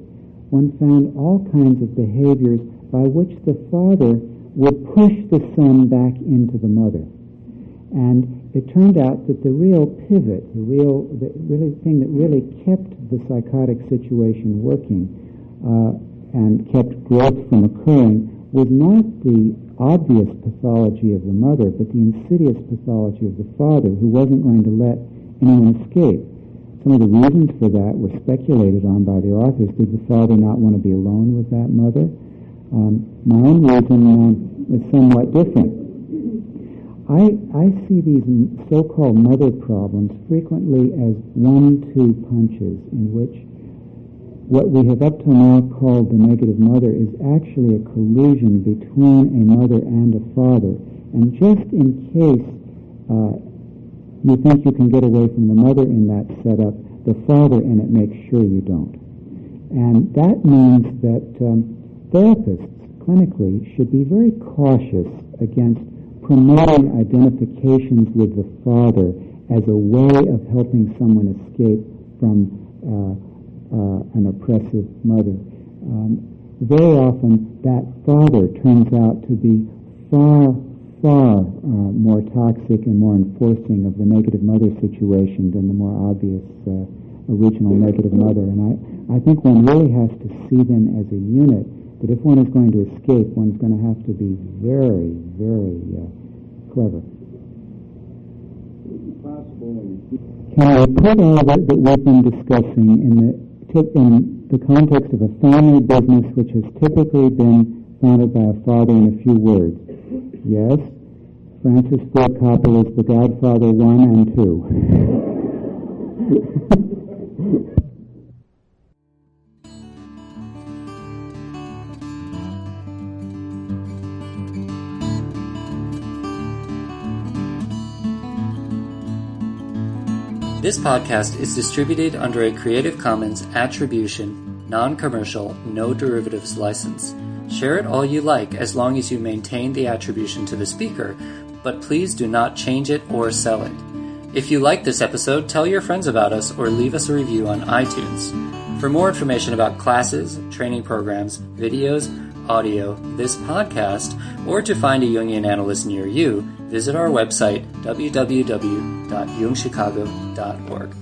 one found all kinds of behaviors by which the father would push the son back into the mother. And it turned out that the real pivot, the really thing that really kept the psychotic situation working and kept growth from occurring was not the obvious pathology of the mother, but the insidious pathology of the father, who wasn't going to let anyone escape. some of the reasons for that were speculated on by the authors. Did the father not want to be alone with that mother? My own reason is somewhat different. I see these so-called mother problems frequently as 1-2 punches, in which what we have up till now called the negative mother is actually a collusion between a mother and a father. And just in case you think you can get away from the mother in that setup, the father in it makes sure you don't. And that means that therapists, clinically, should be very cautious against promoting identifications with the father as a way of helping someone escape from an oppressive mother. Very often, that father turns out to be far more toxic and more enforcing of the negative mother situation than the more obvious original negative mother. And I think one really has to see them as a unit, that if one is going to escape, one's going to have to be very, very clever. Can we put all that we've been discussing in the context of a family business which has typically been founded by a father in a few words? Yes, Francis Ford Coppola is The Godfather 1 and 2. This podcast is distributed under a Creative Commons Attribution, Non-Commercial, No Derivatives license. Share it all you like as long as you maintain the attribution to the speaker, but please do not change it or sell it. If you like this episode, tell your friends about us or leave us a review on iTunes. For more information about classes, training programs, videos, audio, this podcast, or to find a Jungian analyst near you, visit our website, www.jungchicago.org.